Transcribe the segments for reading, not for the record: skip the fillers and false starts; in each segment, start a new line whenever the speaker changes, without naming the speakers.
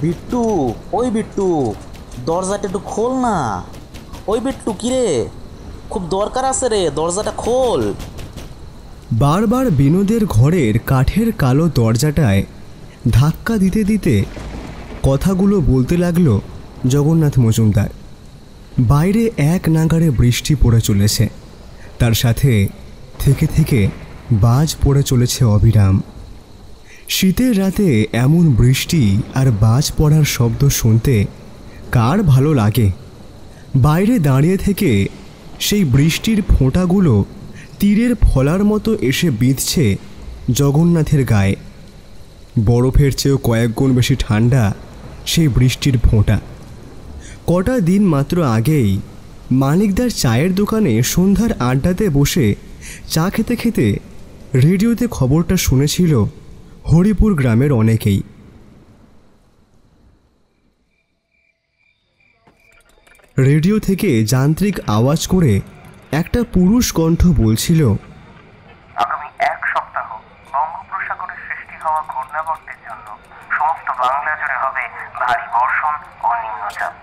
বিট্টু, ওই বিট্টু, দরজাটা একটু খোল না। ওই বিট্টু, কিরে, খুব দরকার আছে রে, দরজাটা খোল।
বারবার বিনোদের ঘরের কাঠের কালো দরজাটায় ধাক্কা দিতে দিতে কথাগুলো বলতে লাগলো জগন্নাথ মজুমদার। বাইরে এক নাগাড়ে বৃষ্টি পড়ে চলেছে, তার সাথে থেকে থেকে বাজ পড়ে চলেছে অবিরাম। শীতের রাতে এমন বৃষ্টি আর বাজ পড়ার শব্দ শুনতে কার ভালো লাগে। বাইরে দাঁড়িয়ে থেকে সেই বৃষ্টির ফোঁটাগুলো তীরের ফলার মতো এসে বিঁধছে জগন্নাথের গায়ে। বরফের চেয়েও কয়েক গুণ বেশি ঠান্ডা সেই বৃষ্টির ফোঁটা। কটা দিন মাত্র আগেই মানিকদার চায়ের দোকানে সন্ধ্যার আড্ডাতে বসে চা খেতে খেতে রেডিওতে খবরটা শুনেছিল হরিপুর গ্রামের অনেকেই। রেডিও থেকে যান্ত্রিক আওয়াজ করে একটা পুরুষ কণ্ঠ বলছিল,
আগামী এক সপ্তাহ বঙ্গোপসাগরে সৃষ্টি হওয়া ঘূর্ণাবর্তের জন্য সমস্ত বাংলা জুড়ে হবে ভারী বর্ষণ ও নিম্নচাপ।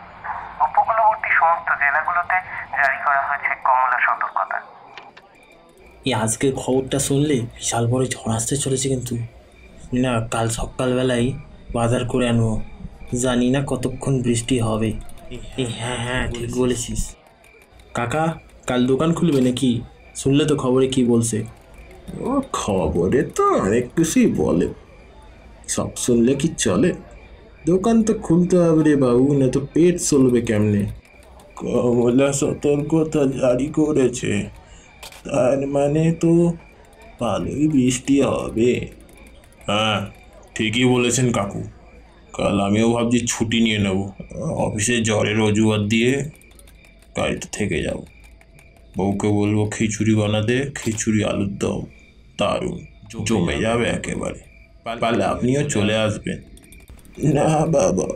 উপকূলবর্তী সমস্ত জেলাগুলোতে জারি করা হয়েছে কমলা সতর্কতা।
এই আজকের খবরটা শুনলে বিশাল বড় ঝড় আসতে চলেছে, কিন্তু না কাল সকালবেলায় বাজার করে আনবো। জানি না কতক্ষণ বৃষ্টি হবে। হ্যাঁ হ্যাঁ, ঠিক বলেছিস। কাকা, কাল দোকান খুলবে নাকি? শুনলে তো খবরে কি বলছে?
ও খবরে তো অনেক কিছুই বলে, সব শুনলে কি চলে? দোকান তো খুলতে হবে রে বাবু, না তো পেট চলবে কেমনে? কমলা সতর্কতা জারি করেছে, তার মানে তো ভালোই বৃষ্টি হবে। হ্যাঁ, ঠিকই বলেছেন কাকু। কাল আমিও ভাবছি ছুটি নিয়ে নেব, অফিসে জ্বরের অজুহাত দিয়ে গাড়িতে থেকে যাব। বউকে বলবো খিচুড়ি বানাতে, খিচুড়ি আলুর দম দারুণ জমে যাবে একেবারে। পারলে আপনিও চলে আসবেন। না বাবা,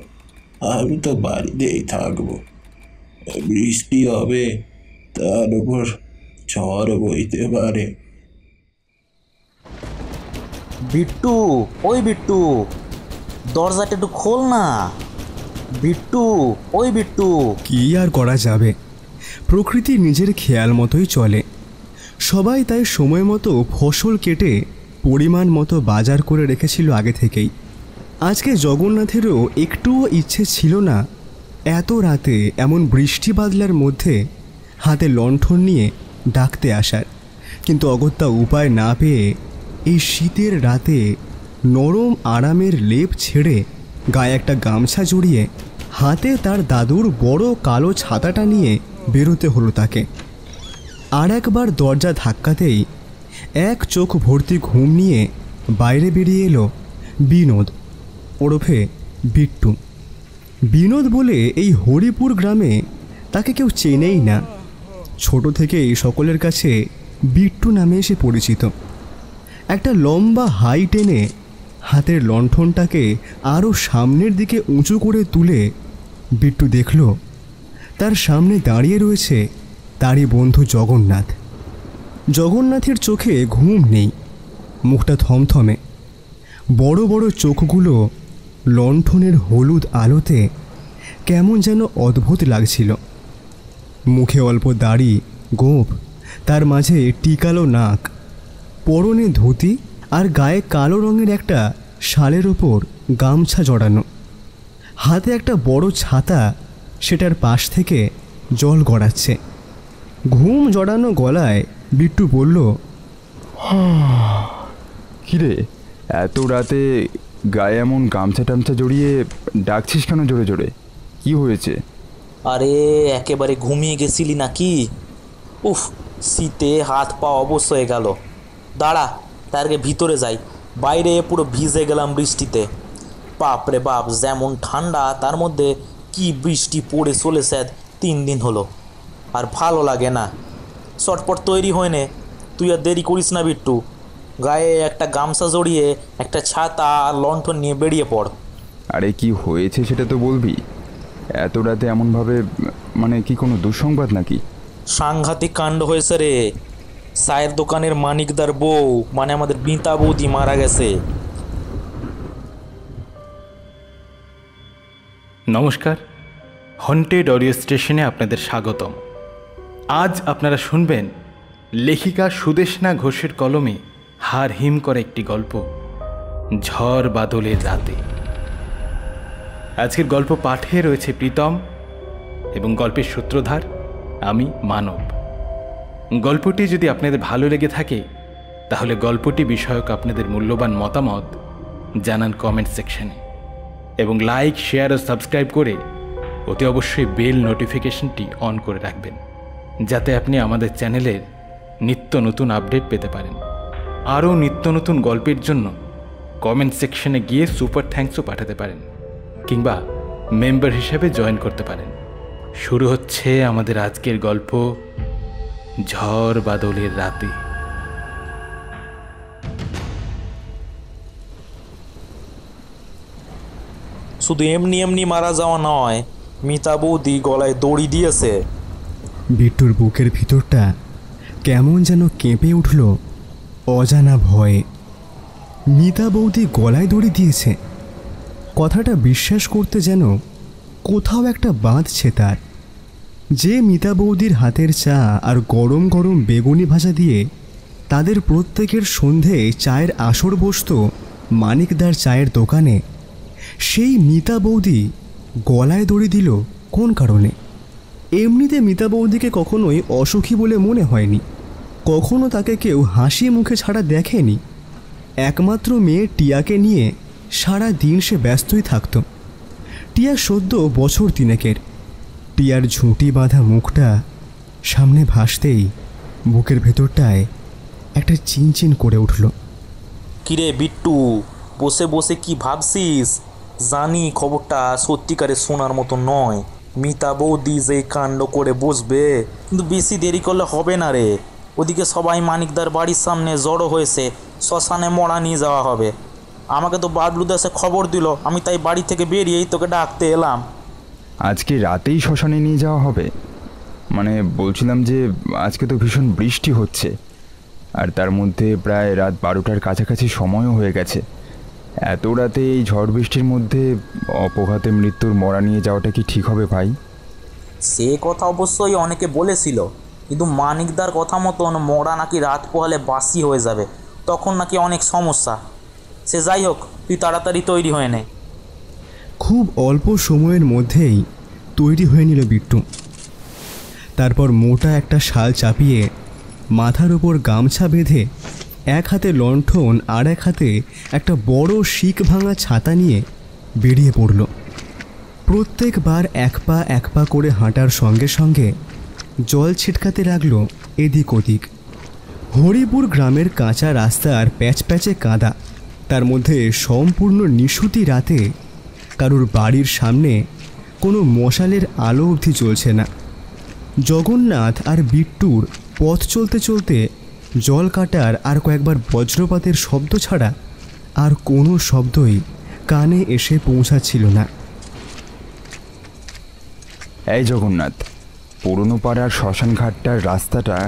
আমি তো বাড়িতেই থাকবো। বৃষ্টি হবে, তার উপর ঝড় বইতে পারে।
বিট্টু, ওই বিট্টু, দরজাটা একটু খোল না। বিট্টু, ওই বিট্টু।
কি আর করা যাবে, প্রকৃতি নিজের খেয়াল মতোই চলে। সবাই তাই সময় মতো ফসল কেটে পরিমাণ মতো বাজার করে রেখেছিল আগে থেকেই। আজকে জগন্নাথেরও একটুও ইচ্ছে ছিল না এত রাতে এমন বৃষ্টি বাদলার মধ্যে হাতে লণ্ঠন নিয়ে ডাকতে আসার, কিন্তু অগত্যা উপায় না পেয়ে এই শীতের রাতে নরম আরামের লেপ ছেড়ে গায়ে একটা গামছা জড়িয়ে হাতে তার দাদুর বড় কালো ছাতাটা নিয়ে বেরোতে হলো তাকে। আর একবার দরজা ধাক্কাতেই এক চোখ ভর্তি ঘুম নিয়ে বাইরে বেরিয়ে এলো বিনোদ, ওরফে বিট্টু। বিনোদ বলে এই হরিপুর গ্রামে তাকে কেউ চেনেই না। ছোট থেকেই সকলের কাছে বিট্টু নামে এসে পরিচিত। একটা লম্বা হাই টেনে হাতের লণ্ঠনটাকে আরও সামনের দিকে উঁচু করে তুলে বিট্টু দেখল তার সামনে দাঁড়িয়ে রয়েছে তারই বন্ধু জগন্নাথ। জগন্নাথের চোখে ঘুম নেই, মুখটা থমথমে, বড় বড় চোখগুলো লণ্ঠনের হলুদ আলোতে কেমন যেন অদ্ভুত লাগছিল। মুখে অল্প দাড়ি, গোঁফ, তার মাঝে টিকালো নাক, পরনে ধুতি আর গায়ে কালো রঙের একটা শালের ওপর গামছা জড়ানো, হাতে একটা বড় ছাতা, সেটার পাশ থেকে জল গড়াচ্ছে। ঘুম জড়ানো গলায় বিট্টু বলল,
কিরে, এত রাতে গায়ে এমন গামছা টামছা জড়িয়ে ডাকছিস কেন জোরে জোরে? কি হয়েছে?
আরে একেবারে ঘুমিয়ে গেছিলি নাকি? উফ, শীতে হাত পা অবশ হয়ে গেল। দাঁড়া, তার আগে ভিতরে যাই। বাইরে পুরো ভিজে গেলাম বৃষ্টিতে। বাপরে বাপ, যেমন ঠান্ডা, তার মধ্যে কি বৃষ্টি পড়ে চলেছে 3 দিন হলো, আর ভালো লাগে না। চটপট তৈরি হয়ে নে, তুই আর দেরি করিস না বিট্টু। গায়ে একটা গামছা জড়িয়ে একটা ছাতা আর লণ্ঠন নিয়ে বেরিয়ে পড়।
আরে কি হয়েছে সেটা তো বলবি। এত রাতে এমনভাবে, মানে কি কোনো দুঃসংবাদ নাকি?
সাংঘাতিক কাণ্ড হয়েছে রে। চায়ের দোকানের মানিকদার বউ, মানে আমাদের বিতা বৌদি মারা গেছে।
নমস্কার, হন্টেড অডিও স্টেশনে আপনাদের স্বাগতম। আজ আপনারা শুনবেন লেখিকা সুদেষ্ণা ঘোষের কলমে হাড় হিম করা একটি গল্প, ঝড় বাদলের রাতে। আজকের গল্প পাঠে রয়েছে প্রীতম এবং গল্পের সূত্রধার আমি মানব। গল্পটি যদি আপনাদের ভালো লেগে থাকে তাহলে গল্পটি বিষয়ক আপনাদের মূল্যবান মতামত জানান কমেন্ট সেকশনে, এবং লাইক, শেয়ার ও সাবস্ক্রাইব করে অতি অবশ্যই বেল নোটিফিকেশনটি অন করে রাখবেন, যাতে আপনি আমাদের চ্যানেলের নিত্য নতুন আপডেট পেতে পারেন। আরও নিত্য নতুন গল্পের জন্য কমেন্ট সেকশনে গিয়ে সুপার থ্যাঙ্কসও পাঠাতে পারেন, কিংবা মেম্বার হিসেবে জয়েন করতে পারেন। শুরু হচ্ছে আমাদের আজকের গল্প, ঝড় বাদলের রাতে।
শুধু এমনি এমনি মারা যাওয়া নয়, মিতা বৌদি গলায় দড়ি দিয়েছে।
বিট্টুর বুকের ভিতরটা কেমন যেন কেঁপে উঠল অজানা ভয়ে। মিতা বৌদি গলায় দড়ি দিয়েছে, কথাটা বিশ্বাস করতে যেন কোথাও একটা বাঁধছে তার। যে মিতা বৌদির হাতের চা আর গরম গরম বেগুনি ভাজা দিয়ে তাদের প্রত্যেকের সন্ধে চায়ের আসর বসত মানিকদার চায়ের দোকানে, সেই মিতা বৌদি গলায় দড়ি দিল কোন কারণে? এমনিতে মিতা বৌদিকে কখনোই অসুখী বলে মনে হয়নি, কখনো তাকে কেউ হাসি মুখে ছাড়া দেখেনি। একমাত্র মেয়ে টিয়াকে নিয়ে সারা দিন সে ব্যস্তই থাকত। টিয়া সদ্য বছর 3 টিয়ার ঝুঁটি বাঁধা মুখটা সামনে ভাসতেই বুকের ভেতরটায় একটা চিনচিন করে উঠল।
কিরে বিট্টু, বসে বসে কি ভাবছিস? জানি খবরটা সত্যিকারে শোনার মতো নয়। মিতা বৌদি যে কাণ্ড করে বসবে, কিন্তু বেশি দেরি করলে হবে না রে। ওদিকে সবাই মানিকদার বাড়ির সামনে জড়ো হয়েছে, শ্মশানে মরা নিয়ে যাওয়া হবে। আমাকে তো বাবলু দাসে খবর দিল, আমি তাই বাড়ি থেকে বেরিয়েই তোকে ডাকতে এলাম।
আজকে রাতেই শ্মশানে নিয়ে যাওয়া হবে? মানে বলছিলাম যে আজকে তো ভীষণ বৃষ্টি হচ্ছে, আর তার মধ্যে প্রায় রাত 12টার কাছাকাছি সময়ও হয়ে গেছে। এত রাতে এই ঝড় বৃষ্টির মধ্যে অপঘাতে মৃত্যুর মরা নিয়ে যাওয়াটা কি ঠিক হবে ভাই?
সে কথা অবশ্যই অনেকে বলেছিল, কিন্তু মানিকদার কথা মতন মরা নাকি রাত পোহালে বাসি হয়ে যাবে, তখন নাকি অনেক সমস্যা। সে যাই হোক, তুই তাড়াতাড়ি তৈরি হয়ে নে।
খুব অল্প সময়ের মধ্যেই তৈরি হয়ে নিল বিট্টু। তারপর মোটা একটা শাল চাপিয়ে মাথার উপর গামছা বেঁধে এক হাতে লণ্ঠন আর এক হাতে একটা বড় শিক ভাঙা ছাতা নিয়ে বেরিয়ে পড়ল। প্রত্যেকবার এক পা করে হাঁটার সঙ্গে সঙ্গে জল ছিটকাতে লাগলো এদিক ওদিক। হরিপুর গ্রামের কাঁচা রাস্তার প্যাচপ্যাচে কাদা, তার মধ্যে সম্পূর্ণ নিশুতি রাতে কারুর বাড়ির সামনে কোনো মশালের আলো অবধি জ্বলছে না। জগন্নাথ আর বিট্টুর পথ চলতে চলতে জল কাটার আর কয়েকবার বজ্রপাতের শব্দ ছাড়া আর কোনো শব্দই কানে এসে পৌঁছাচ্ছিল না।
এই জগন্নাথ, পুরনো পাড়ার শ্মশানঘাটটার রাস্তাটা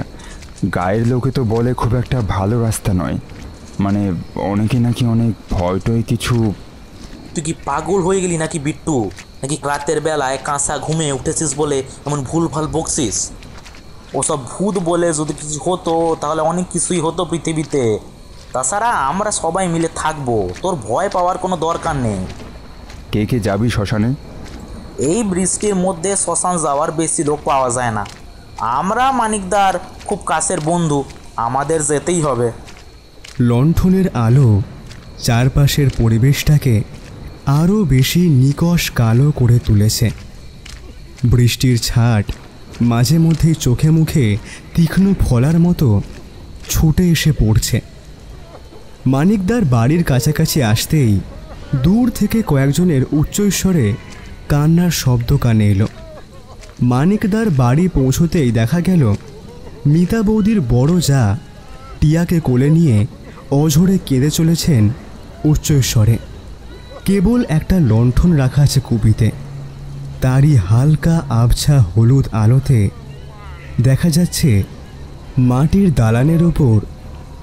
গায়ের লোকে তো বলে খুব একটা ভালো রাস্তা নয়, মানে অনেকে নাকি অনেক ভয় টয় কিছু।
তুই কি পাগল হয়ে গেলি নাকি বিট্টু? নাকি রাতের বেলায় কাঁচা ঘুমে উঠেছিস বলে এমন ভুলভাল বকছিস? ওসব ভূত বলে যদি কিছু হতো তাহলে অনেক কিছুই হতো পৃথিবীতে। তাছাড়া আমরা সবাই মিলে থাকবো, তোর ভয় পাওয়ার কোনো দরকার নেই।
কে কে যাবি শ্মশানে?
এই বৃষ্টির মধ্যে শ্মশান যাওয়ার বেশি লোক পাওয়া যায় না। আমরা মানিকদার খুব কাছের বন্ধু, আমাদের যেতেই হবে।
লণ্ঠনের আলো চারপাশের পরিবেশটাকে আরও বেশি নিকষ কালো করে তুলেছে। বৃষ্টির ছাট মাঝে মধ্যেই চোখে মুখে তীক্ষ্ণ ফলার মতো ছুটে এসে পড়ছে। মানিকদার বাড়ির কাছাকাছি আসতেই দূর থেকে কয়েকজনের উচ্চস্বরে কান্নার শব্দ কানে এলো। মানিকদার বাড়ি পৌঁছতেই দেখা গেল মিতা বৌদির বড় যা টিয়াকে কোলে নিয়ে অঝরে কেঁদে চলেছেন উচ্চস্বরে। কেবল একটা লণ্ঠন রাখা আছে কুপিতে, তারই হালকা আবছা হলুদ আলোতে দেখা যাচ্ছে মাটির দালানের ওপর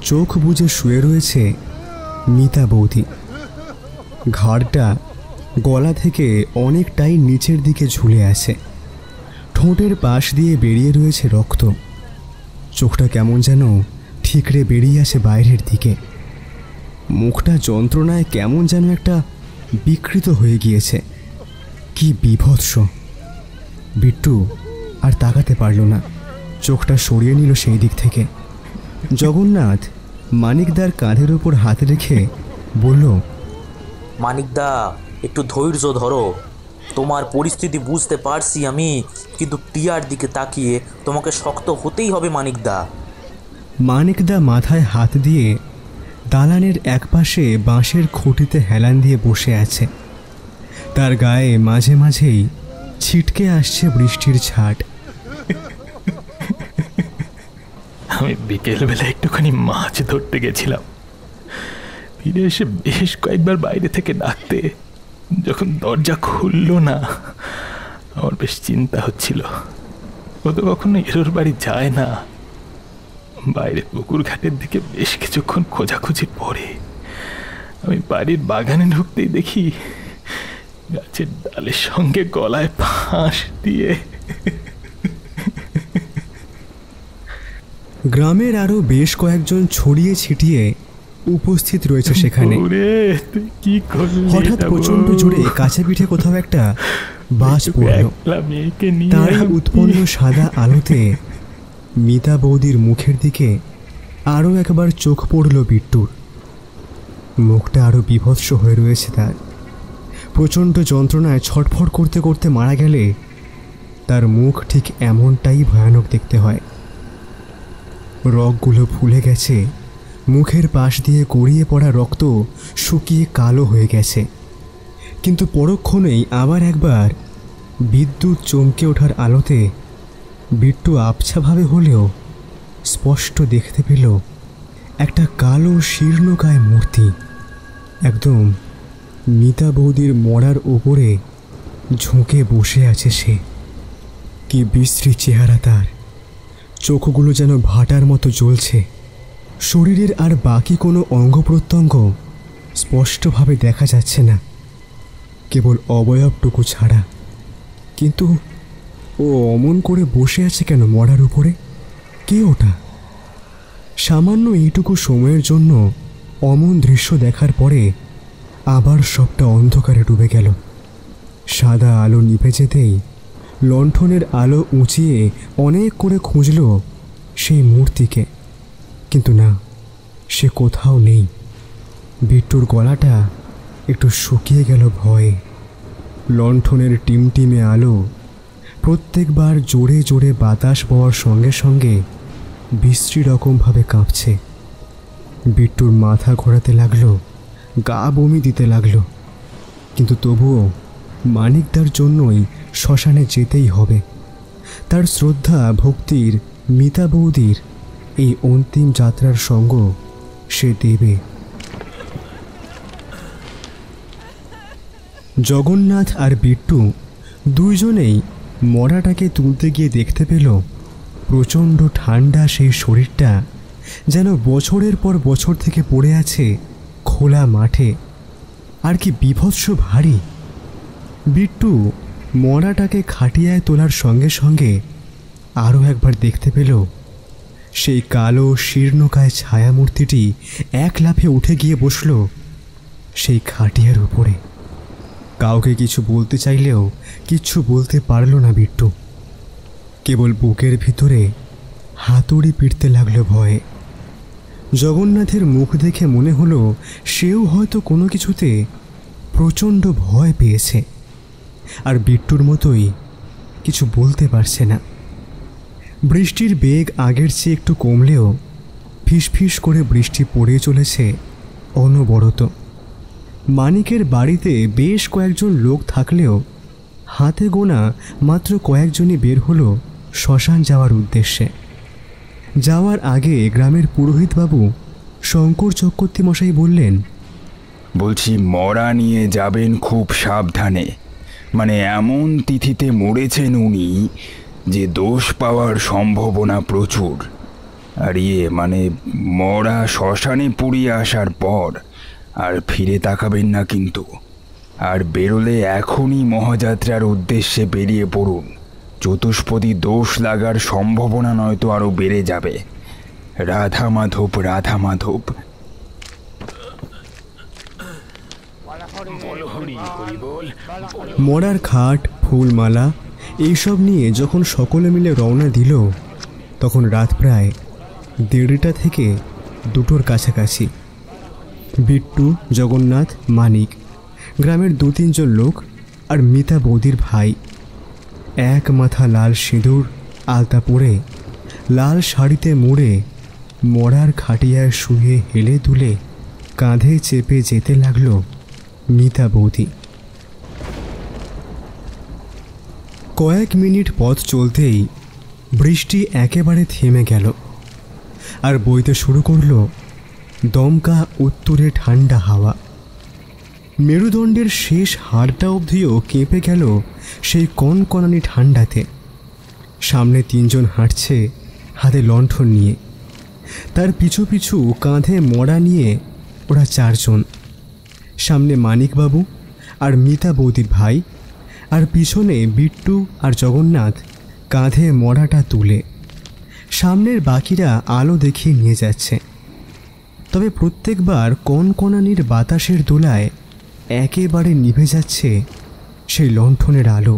চোখ বুজে শুয়ে রয়েছে মিতা বৌদি। ঘাড়টা গলা থেকে অনেকটাই নিচের দিকে ঝুলে আছে। ঠোঁটের পাশ দিয়ে বেরিয়ে রয়েছে রক্ত। চোখটা কেমন যেন ঠিকরে বেরিয়ে আসে বাইরের দিকে। মুখটা যন্ত্রণায় কেমন যেন একটা বিকৃত হয়ে গিয়েছে। কি বীভৎস! বিট্টু আর তাকাতে পারল না, চোখটা সরিয়ে নিল সেই দিক থেকে। জগন্নাথ মানিকদার কাঁধের ওপর হাত রেখে বলল,
মানিকদা, একটু ধৈর্য ধরো। তোমার পরিস্থিতি বুঝতে পারছি আমি, কিন্তু টিয়ার দিকে তাকিয়ে তোমাকে শক্ত হতেই হবে মানিকদা।
মানিকদা মাথায় হাত দিয়ে দালানের একপাশে বাঁশের খুঁটিতে হেলান দিয়ে বসে আছে। তার গায়ে মাঝে মাঝেই ছিটকে আসছে বৃষ্টির ছাট।
আমি বিকেলবেলা একটুখানি মাছ ধরতে গেছিলাম, ফিরে এসে বেশ কয়েকবার বাইরে থেকে ডাকতে, যখন দরজা খুলল না, আমার বেশ চিন্তা হচ্ছিল। ও তো কখনো এরোর বাড়ি যায় না। বাইরে পুকুর ঘাটের দিকে বেশ কিছুক্ষণ খোঁজাখুঁজির পরে আমি বাড়ির বাগানে ঢুকতেই দেখি গাছের ডালের সঙ্গে গলায় ফাঁস দিয়ে।
গ্রামের আরো বেশ কয়েকজন ছড়িয়ে ছিটিয়ে উপস্থিত রয়েছে সেখানে। হঠাৎ প্রচন্ড জোরে কাছে পিঠে কোথাও একটা বাজ পড়ল। তারই উৎপন্ন সাদা আলোতে মিতা বৌদির মুখের দিকে আরও একবার চোখ পড়ল বিট্টুর। মুখটা আরো বিভৎস হয়ে রয়েছে তার। প্রচণ্ড যন্ত্রণায় ছটফট করতে করতে মারা গেলে তার মুখ ঠিক এমনটাই ভয়ানক দেখতে হয়। রগগুলো ফুলে গেছে, মুখের পাশ দিয়ে গড়িয়ে পড়া রক্ত শুকিয়ে কালো হয়ে গেছে। কিন্তু পরক্ষণেই আবার একবার বিদ্যুৎ চমকে ওঠার আলোতে বিট্টু আবছাভাবে হলেও স্পষ্ট দেখতে পেল একটা কালো শীর্ণকায় মূর্তি একদম মিতা বৌদির মরার ওপরে ঝুঁকে বসে আছে সে। কি বিশ্রী চেহারা তার! চোখগুলো যেন ভাটার মতো জ্বলছে। শরীরের আর বাকি কোনো অঙ্গ প্রত্যঙ্গ স্পষ্টভাবে দেখা যাচ্ছে না, কেবল অবয়বটুকু ছাড়া। কিন্তু ও অমন করে বসে আছে কেন মরার উপরে? কে ওটা? সামান্য এইটুকু সময়ের জন্য অমন দৃশ্য দেখার পরে আবার সবটা অন্ধকারে ডুবে গেল। সাদা আলো নিভে যেতেই লণ্ঠনের আলো উঁচিয়ে অনেক করে খুঁজল সেই মূর্তিকে, কিন্তু না, সে কোথাও নেই। বিট্টুর গলাটা একটু শুকিয়ে গেল ভয়ে। লণ্ঠনের টিমটিমে আলো প্রত্যেকবার জোরে জোরে বাতাস বওয়ার সঙ্গে সঙ্গে বিশ্রী রকমভাবে কাঁপছে। বিট্টুর মাথা ঘোরাতে লাগলো, গা বমি দিতে লাগলো, কিন্তু তবুও মানিকদার জন্যই শ্মশানে যেতেই হবে। তার শ্রদ্ধা ভক্তির মিতা বৌদির এই অন্তিম যাত্রার সঙ্গ সে দেবে। জগন্নাথ আর বিট্টু দুইজনেই মরাটাকে তুলতে গিয়ে দেখতে পেল প্রচণ্ড ঠান্ডা সেই শরীরটা যেন বছরের পর বছর থেকে পড়ে আছে খোলা মাঠে। আর কি বীভৎস ভারী! বিট্টু মরাটাকে খাটিয়ায় তোলার সঙ্গে সঙ্গে আরও একবার দেখতে পেল সেই কালো শীর্ণকায় ছায়ামূর্তিটি এক লাফে উঠে গিয়ে বসল সেই খাটিয়ার উপরে। কাউকে কিছু বলতে চাইলেও কিচ্ছু বলতে পারল না বিট্টু। কেবল বুকের ভিতরে হাতুড়ি পিটতে লাগলো ভয়ে। জগন্নাথের মুখ দেখে মনে হলো সেও হয়তো কোনো কিছুতে প্রচণ্ড ভয় পেয়েছে, আর বিট্টুর মতোই কিছু বলতে পারছে না। বৃষ্টির বেগ আগের চেয়ে একটু কমলেও ফিসফিস করে বৃষ্টি পড়ে চলেছে অনবরত। মানিকের বাড়িতে বেশ কয়েকজন লোক থাকলেও হাতে গোনা মাত্র কয়েকজনই বের হলো শ্মশান যাওয়ার উদ্দেশ্যে। যাওয়ার আগে গ্রামের পুরোহিতবাবু শঙ্কর চক্রবর্তী মশাই বললেন,
বলছি মরা নিয়ে যাবেন খুব সাবধানে। মানে এমন তিথিতে মরেছেন উনি যে দোষ পাওয়ার সম্ভাবনা প্রচুর। আর মানে মরা শ্মশানে পুড়িয়ে আসার পর আর ফিরে তাকাবেন না কিন্তু। আর বেরোলে এখনই মহাযাত্রার উদ্দেশ্যে বেরিয়ে পড়ুন। চতুষ্পদী দোষ লাগার সম্ভাবনা নয়তো আরও বেড়ে যাবে। রাধা মাধব, রাধা মাধব।
মরার খাট, ফুলমালা এইসব নিয়ে যখন সকলে মিলে রওনা দিল, তখন রাত প্রায় 1:30 থেকে 2টোর কাছাকাছি। বিট্টু, জগন্নাথ, মানিক, গ্রামের 2-3 জন লোক আর মিতা বৌদির ভাই এক মাথা লাল সিঁদুর আলতা পরে লাল শাড়িতে মুড়ে মরার খাটিয়ায় শুয়ে হেলে দুলে কাঁধে চেপে যেতে লাগলো মিতা বৌদি। কয়েক মিনিট পথ চলতেই বৃষ্টি একেবারে থেমে গেল আর বইতে শুরু করলো দমকা উত্তরে ঠান্ডা হাওয়া। মেরুদণ্ডের শেষ হাড়টা অবধিও কেঁপে গেল সেই কনকনানি ঠান্ডাতে। সামনে 3 জন হাঁটছে হাতে লণ্ঠন নিয়ে, তার পিছু পিছু কাঁধে মড়া নিয়ে ওরা 4 জন। সামনে মানিকবাবু আর মিতা বৌদির ভাই, আর পিছনে বিট্টু আর জগন্নাথ কাঁধে মড়াটা তুলে। সামনের বাকিরা আলো দেখিয়ে নিয়ে যাচ্ছে। তবে প্রত্যেকবার কনকনানির বাতাসের দোলায় একেবারে নিভে যাচ্ছে সেই লণ্ঠনের আলো।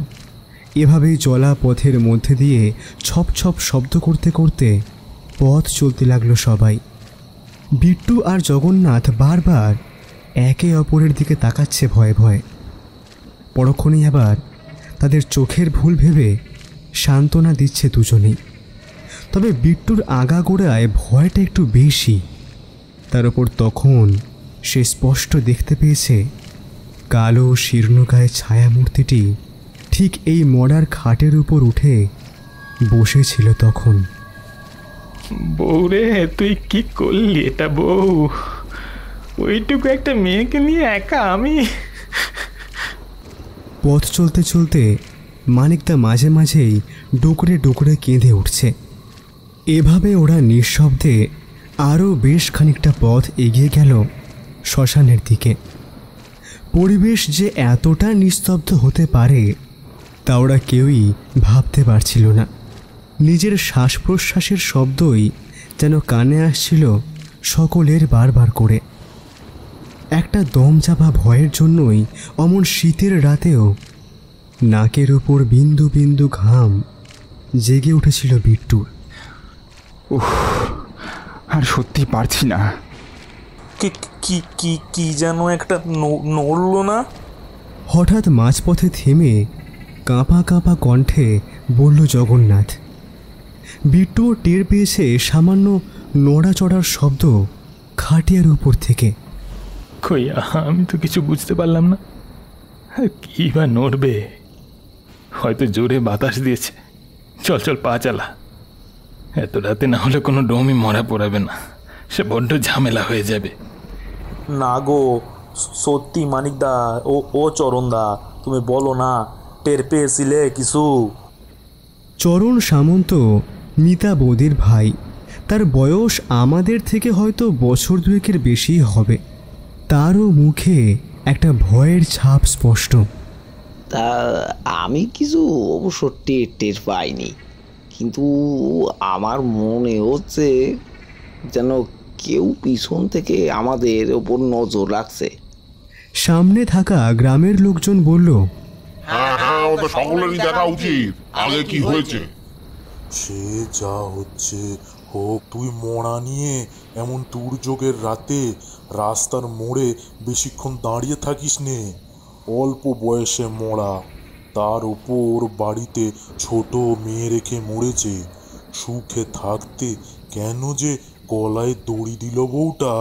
এভাবেই জলা পথের মধ্যে দিয়ে ছপ ছপ শব্দ করতে করতে পথ চলতে লাগলো সবাই। বিট্টু আর জগন্নাথ বারবার একে অপরের দিকে তাকাচ্ছে ভয়ে ভয়ে। পরক্ষণেই আবার তাদের চোখের ভুল ভেবে সান্ত্বনা দিচ্ছে দুজনেই। তবে বিট্টুর আগাগোড়ায় ভয়টা একটু বেশি। তার ওপর তখন সে স্পষ্ট দেখতে পেয়েছে কালো শীর্ণকায় ছায়ামূর্তিটি ঠিক এই মরার খাটের উপর উঠে বসেছিল তখন।
বউ রে, তুই কি করলি এটা বউ? ওইটুকু একটা মেয়েকে নিয়ে একা আমি।
পথ চলতে চলতে মানিকদা মাঝে মাঝেই ডুকরে ডুকরে কেঁদে উঠছে। এভাবে ওরা নিঃশব্দে আরও বেশ খানিকটা পথ এগিয়ে গেল শ্মশানের দিকে। পরিবেশ যে এতটা নিস্তব্ধ হতে পারে তা ওরা কেউই ভাবতে পারছিল না। নিজের শ্বাস প্রশ্বাসের শব্দই যেন কানে আসছিল সকলের বারবার করে। একটা দমচাপা ভয়ের জন্যই অমন শীতের রাতেও নাকের ওপর বিন্দু বিন্দু ঘাম জেগে উঠেছিল বিট্টুর।
উফ, আর সত্যি পারছি না।
কি কি কি কি যেন একটা নড়লো না?
হঠাৎ মাঝপথে থেমে কাঁপা কাঁপা কণ্ঠে বলল জগন্নাথ। বিট্টুও টের পেয়েছে সামান্য নড়াচড়ার শব্দ খাটিয়ার উপর থেকে।
কই, আমি তো কিছু বুঝতে পারলাম না। কি বা নড়বে? হয়তো জোরে বাতাস দিয়েছে। চল চল, পা চালা। এত রাতে না হলে কোনো ডোমই মরা পড়াবে না, সে বড্ড ঝামেলা হয়ে যাবে।
না গো, সত্যি মানিকদা ও চরণদা, তুমি বলো না, টের পেয়েছিলে কিছু?
চরণ সামন্ত মিতা বৌদির ভাই। তার বয়স আমাদের থেকে হয়তো বছর 2-এর বেশি হবে। তারও মুখে একটা ভয়ের ছাপ স্পষ্ট।
তা আমি কিছু অবশ্য টের পাইনি, কিন্তু আমার মনে হচ্ছে যেন কেউ পিছন থেকে আমাদের ওপর নজর রাখছে।
সামনে থাকা গ্রামের লোকজন বলল,
হ্যাঁ হ্যাঁ, ওদের সকলেরই দেখা উচিত। আগে কি হয়েছে?
সে যা হচ্ছে হোক, তুই মরা নিয়ে এমন দুর্যোগের রাতে রাস্তার মোড়ে বেশিক্ষণ দাঁড়িয়ে থাকিস নে। অল্প বয়সে মরা, তার উপর বাড়িতে ছোট মেয়ে রেখে মরেছে। সুখে থাকতে কেন যে গলায় দড়ি দিল বউটা।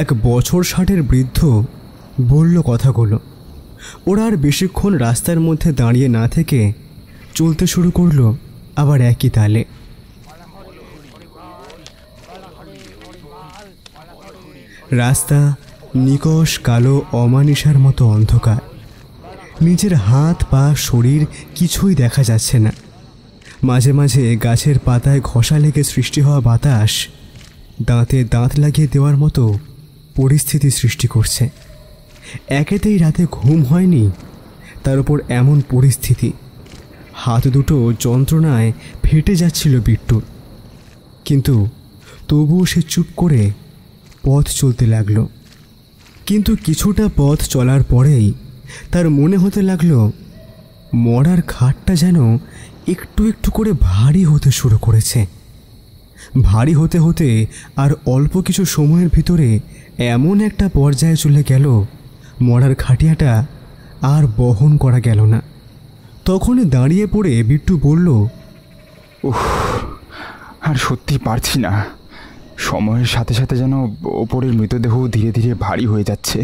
এক বছর 60-এর বৃদ্ধ বলল কথাগুলো। ওরা আর বেশিক্ষণ রাস্তার মধ্যে দাঁড়িয়ে না থেকে চলতে শুরু করলো আবার একই তালে। রাস্তা নিকষ কালো অমানিসার মতো অন্ধকার। নিজের হাত পা শরীর কিছুই দেখা যাচ্ছে না। মাঝে মাঝে গাছের পাতায় ঘষা লেগে সৃষ্টি হওয়া বাতাস দাঁতে দাঁত লাগিয়ে দেওয়ার মতো পরিস্থিতি সৃষ্টি করছে। একেতেই রাতে ঘুম হয়নি, তার উপর এমন পরিস্থিতি। হাত দুটো যন্ত্রণায় ফেটে যাচ্ছিল বিট্টুর, কিন্তু তবুও সে চুপ করে পথ চলতে লাগলো। কিন্তু কিছুটা পথ চলার পরেই তার মনে হতে লাগলো মরার খাটটা যেন একটু একটু করে ভারী হতে শুরু করেছে। ভারী হতে হতে আর অল্প কিছু সময়ের ভিতরে এমন একটা পর্যায়ে চলে গেল মরার খাটিয়াটা আর বহন করা গেল না। তখনই দাঁড়িয়ে পড়ে বিট্টু বলল,
উফ, আর সত্যি পারছি না। সময়ের সাথে সাথে যেন ওপরের মৃতদেহ ধীরে ধীরে ভারী হয়ে যাচ্ছে।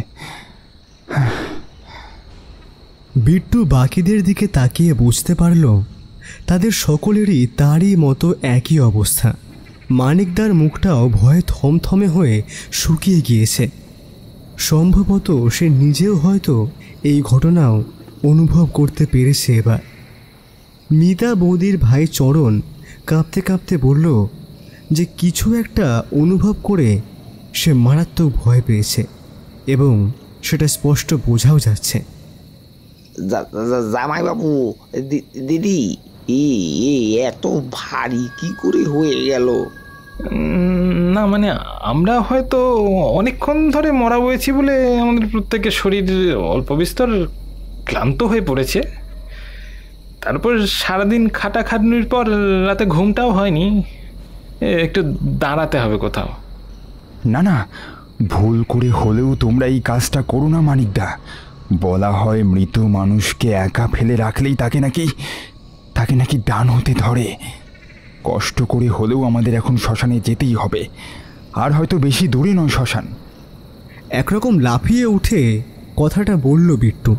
বিট্টু বাকিদের দিকে তাকিয়ে বুঝতে পারল তাদের সকলেরই তারই মতো একই অবস্থা। মানিকদার মুখটাও ভয়ে থমথমে হয়ে শুকিয়ে গিয়েছে। সম্ভবত সে নিজেও হয়তো এই ঘটনাও অনুভব করতে পেরেছে এবার। মিতা বৌদির ভাই চরণ কাঁপতে কাঁপতে বলল যে কিছু একটা অনুভব করে সে মারাত্মক ভয় পেয়েছে এবং সেটা স্পষ্ট বোঝাও যাচ্ছে।
জামাইবাবু, দিদি, এত ভারী কি করে হয়ে গেল?
না মানে আমরা হয়তো অনেকক্ষণ ধরে মরা বয়েছি বলে আমাদের প্রত্যেকের শরীর অল্প বিস্তর ক্লান্ত হয়ে পড়েছে। তারপর সারাদিন খাটাখাটনির পর রাতে ঘুমটাও হয়নি, একটু দাঁড়াতে হবে কোথাও।
না না, ভুল করে হলেও তোমরা এই কাজটা করো না মানিকদা। বলা হয় মৃত মানুষকে একা ফেলে রাখলেই তাকে নাকি ডান হতে ধরে। কষ্ট করে হলেও আমাদের এখন শ্মশানে যেতেই হবে, আর হয়তো বেশি দূরে নয় শ্মশান।
একরকম লাফিয়ে উঠে কথাটা বলল বিট্টু।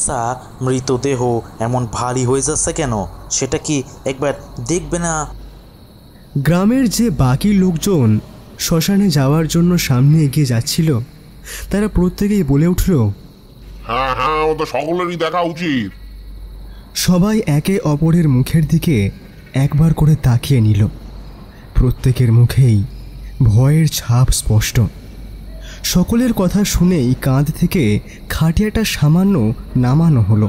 স্যার, মৃতদেহ এমন ভারী হয়ে যাচ্ছে কেন, সেটা কি একবার দেখবে না?
গ্রামের যে বাকি লোকজন শ্মশানে যাওয়ার জন্য সামনে এগিয়ে যাচ্ছিল তারা প্রত্যেকেই বলে উঠল,
হ্যাঁ হ্যাঁ, আমাদের সকলেরই দেখা উচিত।
সবাই একে অপরের মুখের দিকে একবার করে তাকিয়ে নিল। প্রত্যেকের মুখেই ভয়ের ছাপ স্পষ্ট। সকলের কথা শুনেই কাঁধ থেকে খাটিয়াটা সামান্য নামানো হলো।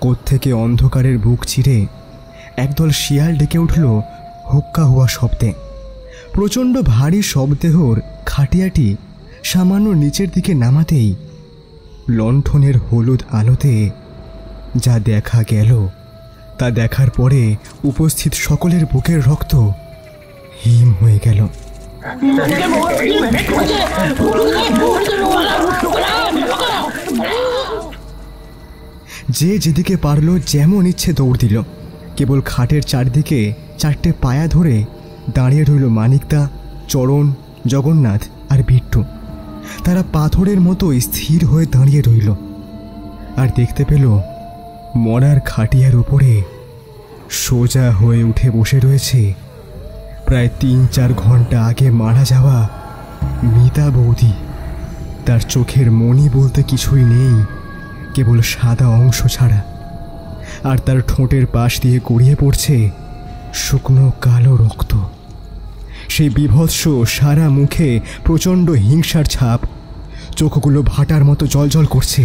কোত্থেকে অন্ধকারের বুক চিরে একদল শিয়াল ডেকে উঠল হুক্কা হুয়া শব্দে। প্রচণ্ড ভারী শবদেহর খাটিয়াটি সামান্য নিচের দিকে নামাতেই লণ্ঠনের হলুদ আলোতে যা দেখা গেল তা দেখার পরে উপস্থিত সকলের বুকের রক্ত হিম হয়ে গেল। যে যেদিকে পারল যেমন ইচ্ছে দৌড় দিল। কেবল খাটের চারদিকে চারটে পায়া ধরে দাঁড়িয়ে রইল মানিকদা, চরণ, জগন্নাথ আর বিট্টু। তারা পাথরের মতো স্থির হয়ে দাঁড়িয়ে রইল আর দেখতে পেল মরার খাটিয়ার উপরে সোজা হয়ে উঠে বসে রয়েছে প্রায় ৩-৪ ঘন্টা আগে মারা যাওয়া মিতা বৌদি। তার চোখের মণি বলতে কিছুই নেই, কেবল সাদা অংশ ছাড়া, আর তার ঠোঁটের পাশ দিয়ে গড়িয়ে পড়ছে শুকনো কালো রক্ত। সেই বিভৎস সারা মুখে প্রচণ্ড হিংসার ছাপ, চোখগুলো ভাটার মতো জলজল করছে।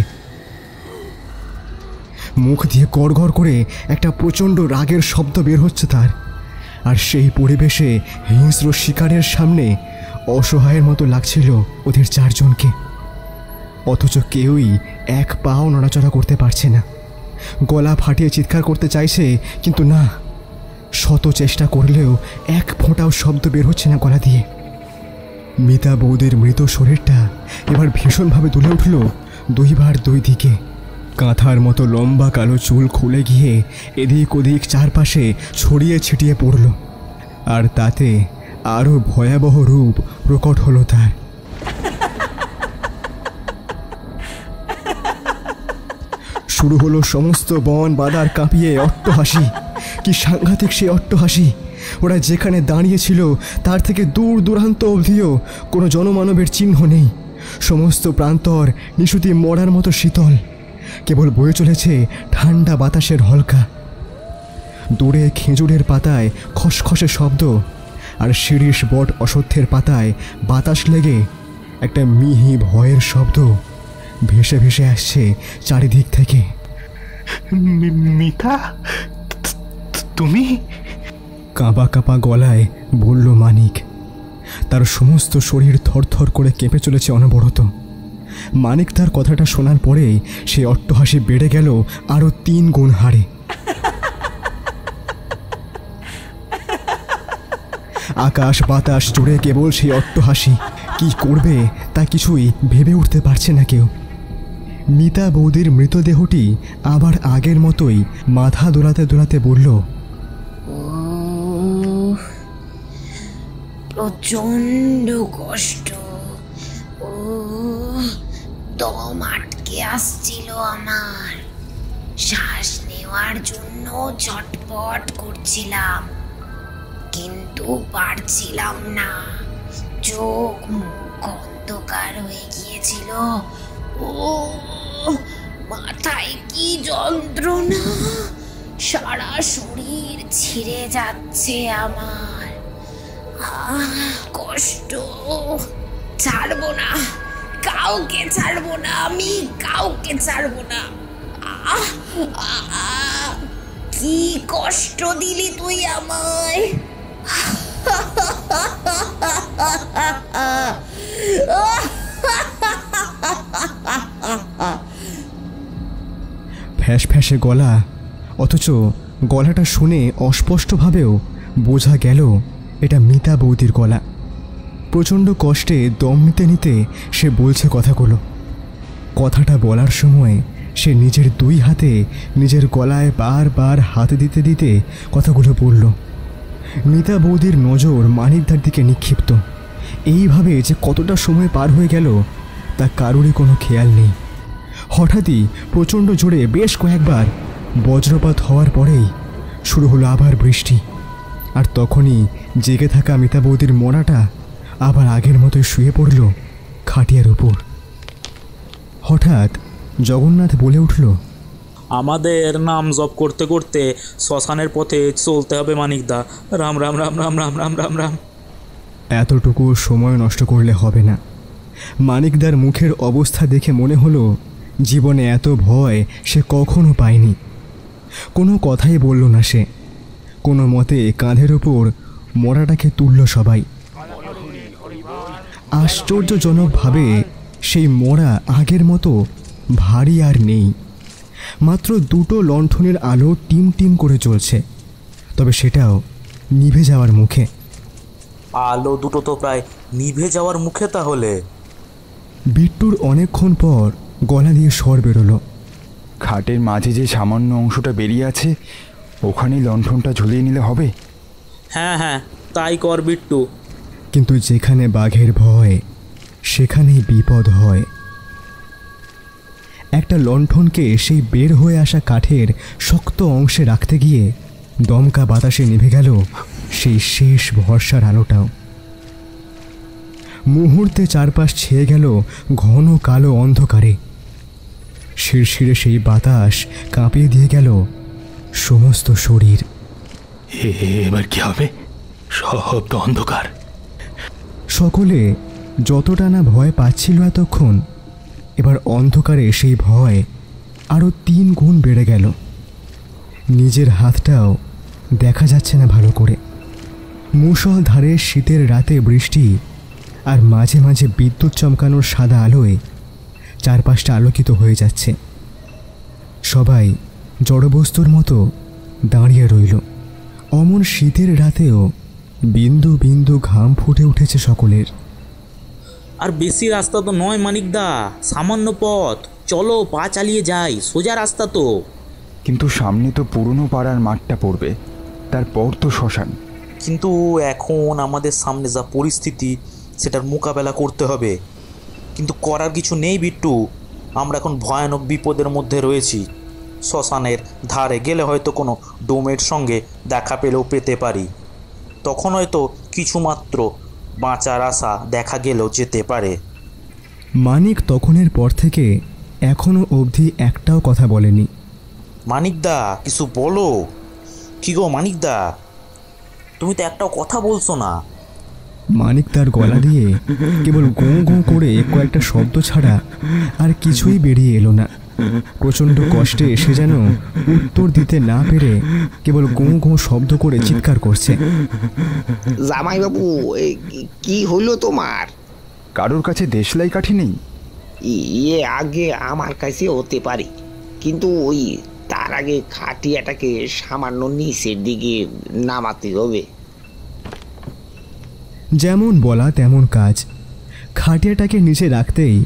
মুখ দিয়ে গড়গড় করে একটা প্রচণ্ড রাগের শব্দ বের হচ্ছে তার। আর সেই পরিবেশে হিংস্র শিকারের সামনে অসহায়ের মতো লাগছিল ওদের চারজনকে। অথচ কেউই এক পাও নড়াচড়া করতে পারছে না। গলা ফাটিয়ে চিৎকার করতে চাইছে, কিন্তু না, শত চেষ্টা করলেও এক ফোঁটাও শব্দ বের হচ্ছে না গলা দিয়ে। মিতা বৌদির মৃত শরীরটা এবার ভীষণভাবে দুলে উঠল দুইবার দুই দিকে। কাঁথার মতো লম্বা কালো চুল খুলে গিয়ে এদিক ওদিক চারপাশে ছড়িয়ে ছিটিয়ে পড়ল, আর তাতে আরও ভয়াবহ রূপ প্রকট হলো তার। শুরু হলো সমস্ত বন বাদার কাঁপিয়ে অট্টহাসি। কি সাংঘাতিক সে অট্টহাসি! ওরা যেখানে দাঁড়িয়েছিল তার থেকে দূর দূরান্ত অবধিও কোনো জনমানবের চিহ্ন নেই। সমস্ত প্রান্তর নিশুতি মরার মতো শীতল, কেবল বয়ে চলেছে ঠান্ডা বাতাসের হলকা। দূরে খেজুরের পাতায় খসখসে শব্দ, আর শিরীষ বট অশ্বত্থের পাতায় বাতাস লেগে একটা মিহি ভয়ের শব্দ ভেসে ভেসে আসছে চারিদিক থেকে।
মিতা, তুমি?
কাঁপা কাঁপা গলায় বলল মানিক। তার সমস্ত শরীর থরথর করে কেঁপে চলেছে অনবরত। মানিক তার কথাটা শোনার পরেই সে অট্টহাসি বেড়ে গেল আরও 3 গুণ হারে। আকাশ বাতাস জুড়ে কেবল সেই অট্টহাসি। কি করবে তা কিছুই ভেবে উঠতে পারছে না কেউ। মিতা বৌদির মৃতদেহটি আবার আগের মতোই মাথা দোলাতে দোলাতে বলল,
প্রচন্ড কষ্ট, ও দম আটকে আসছিল আমার, শ্বাস নেওয়ার জন্য ছটপট করছিলাম, কিন্তু পারছিলাম না। চোখ মুখ অন্ধকার হয়ে গিয়েছিল। ও মাথায় কি যন্ত্রণা, সারা শরীর ছিঁড়ে যাচ্ছে আমার। কষ্ট, ছাড়বো না, কাউকে ছাড়বো না, আমি কাউকে ছাড়বো না। কি কষ্ট দিলি তুই আমায়।
ফ্যাঁস ফ্যাঁসে গলা, অথচ গলাটা শুনে অস্পষ্টভাবেও বোঝা গেল এটা মিতা বৌদির গলা। প্রচণ্ড কষ্টে দম নিতে নিতে সে বলছে কথাগুলো। কথাটা বলার সময় সে নিজের 2 হাতে নিজের গলায় বারবার হাত দিতে দিতে কথাগুলো বলল। মিতা বৌদির নজর মানিকদার দিকে নিক্ষিপ্ত। এইভাবে যে কতটা সময় পার হয়ে গেল তা কারোরই কোনো খেয়াল নেই। হঠাৎই প্রচণ্ড জোরে বেশ কয়েকবার বজ্রপাত হওয়ার পরেই শুরু হলো আবার বৃষ্টি। আর তখনই জেগে থাকা মিতা বৌদির মরাটা আবার আগের মতোই শুয়ে পড়ল খাটিয়ার উপর। হঠাৎ জগন্নাথ বলে উঠল,
আমাদের নাম জপ করতে করতে শ্মশানের পথে চলতে হবে মানিকদা। রাম রাম রাম রাম রাম রাম রাম রাম।
এতটুকু সময় নষ্ট করলে হবে না। মানিকদার মুখের অবস্থা দেখে মনে হলো জীবনে এত ভয় সে কখনো পায়নি। কোনো কথাই বলল না সে। কোনো মতে কাঁধের ওপর মরাটাকে তুলল সবাই। আশ্চর্যজনকভাবে সেই মরা আগের মতো ভারী আর নেই। মাত্র 2টো লণ্ঠনের আলো টিম টিম করে চলছে, তবে সেটাও নিভে যাওয়ার মুখে।
আলো দুটো তো প্রায় নিভে যাওয়ার মুখে। তাহলে
বিট্টুর অনেকক্ষণ পর গলা দিয়ে স্বর বেরোলো,
খাটের মাঝে যে সামান্য অংশটা বেরিয়ে আছে ওখানেই লণ্ঠনটা ঝুলিয়ে নিলে হবে।
হ্যাঁ হ্যাঁ, তাই কর বিট্টু।
কিন্তু যেখানে বাঘের ভয় সেখানেই বিপদ হয়। একটা লণ্ঠনকে সেই বের হয়ে আসা কাঠের শক্ত অংশে রাখতে গিয়ে দমকা বাতাসে নিভে গেল সেই শেষ ভরসার আলোটাও। মুহূর্তে চারপাশ ছেয়ে গেল ঘন কালো অন্ধকারে। শিরশিরে সেই বাতাস কাঁপিয়ে দিয়ে গেল সমস্ত শরীর।
এবার কি হবে? সব তো অন্ধকার।
সকলে যতটা না ভয় পাচ্ছিল এতক্ষণ, এবার অন্ধকারে সেই ভয় আরও 3 গুণ বেড়ে গেল। নিজের হাতটাও দেখা যাচ্ছে না ভালো করে। মুষলধারে শীতের রাতে বৃষ্টি আর মাঝে মাঝে বিদ্যুৎ চমকানোর সাদা আলোয় চারপাশটা আলোকিত হয়ে যাচ্ছে। সবাই জড়বস্তুর মতো দাঁড়িয়ে রইল। অমন শীতের রাতেও বিন্দু বিন্দু ঘাম ফুটে উঠেছে সকলের।
আর বেশি রাস্তা তো নয় মানিকদা, সামান্য পথ। চলো, পা চালিয়ে যাই, সোজা রাস্তা তো।
কিন্তু সামনে তো পুরনো পাড়ার মাঠটা পড়বে, তারপর তো শ্মশান।
কিন্তু এখন আমাদের সামনে যা পরিস্থিতি সেটার মোকাবেলা করতে হবে। কিন্তু করার কিছু নেই বিট্টু, আমরা এখন ভয়ানক বিপদের মধ্যে রয়েছি। শ্মশানের ধারে গেলে হয়তো কোনো ডোমের সঙ্গে দেখা পেলেও পেতে পারি। তখন হয়তো কিছুমাত্র বাঁচার আশা দেখা গেলেও যেতে পারে।
মানিক তখনের পর থেকে এখনো অবধি একটাও কথা বলেনি।
মানিকদা, কিছু বলো। কি গো মানিকদা, তুমি তো একটাও কথা বলছো না।
মানিক তার গলা দিয়ে কেবল গোঁ গোঁ করে কয়েকটা শব্দ ছাড়া আর কিছুই বেরিয়ে এলো না। প্রচণ্ড কষ্টে এসে যেন উত্তর দিতে না পেরে কেবল গোঁ গোঁ শব্দ করে চিৎকার করছে।
জামাইবাবু, কি হলো তোমার?
কারোর কাছে দেশলাই কাঠি নেই?
ইয়ে আগে আমার কাছে হতে পারে, কিন্তু ওই তার আগে খাটিয়াটাকে সামান্য নিচের দিকে নামাতে হবে।
যেমন বলা তেমন কাজ। খাটিয়াটাকে নিচে রাখতেই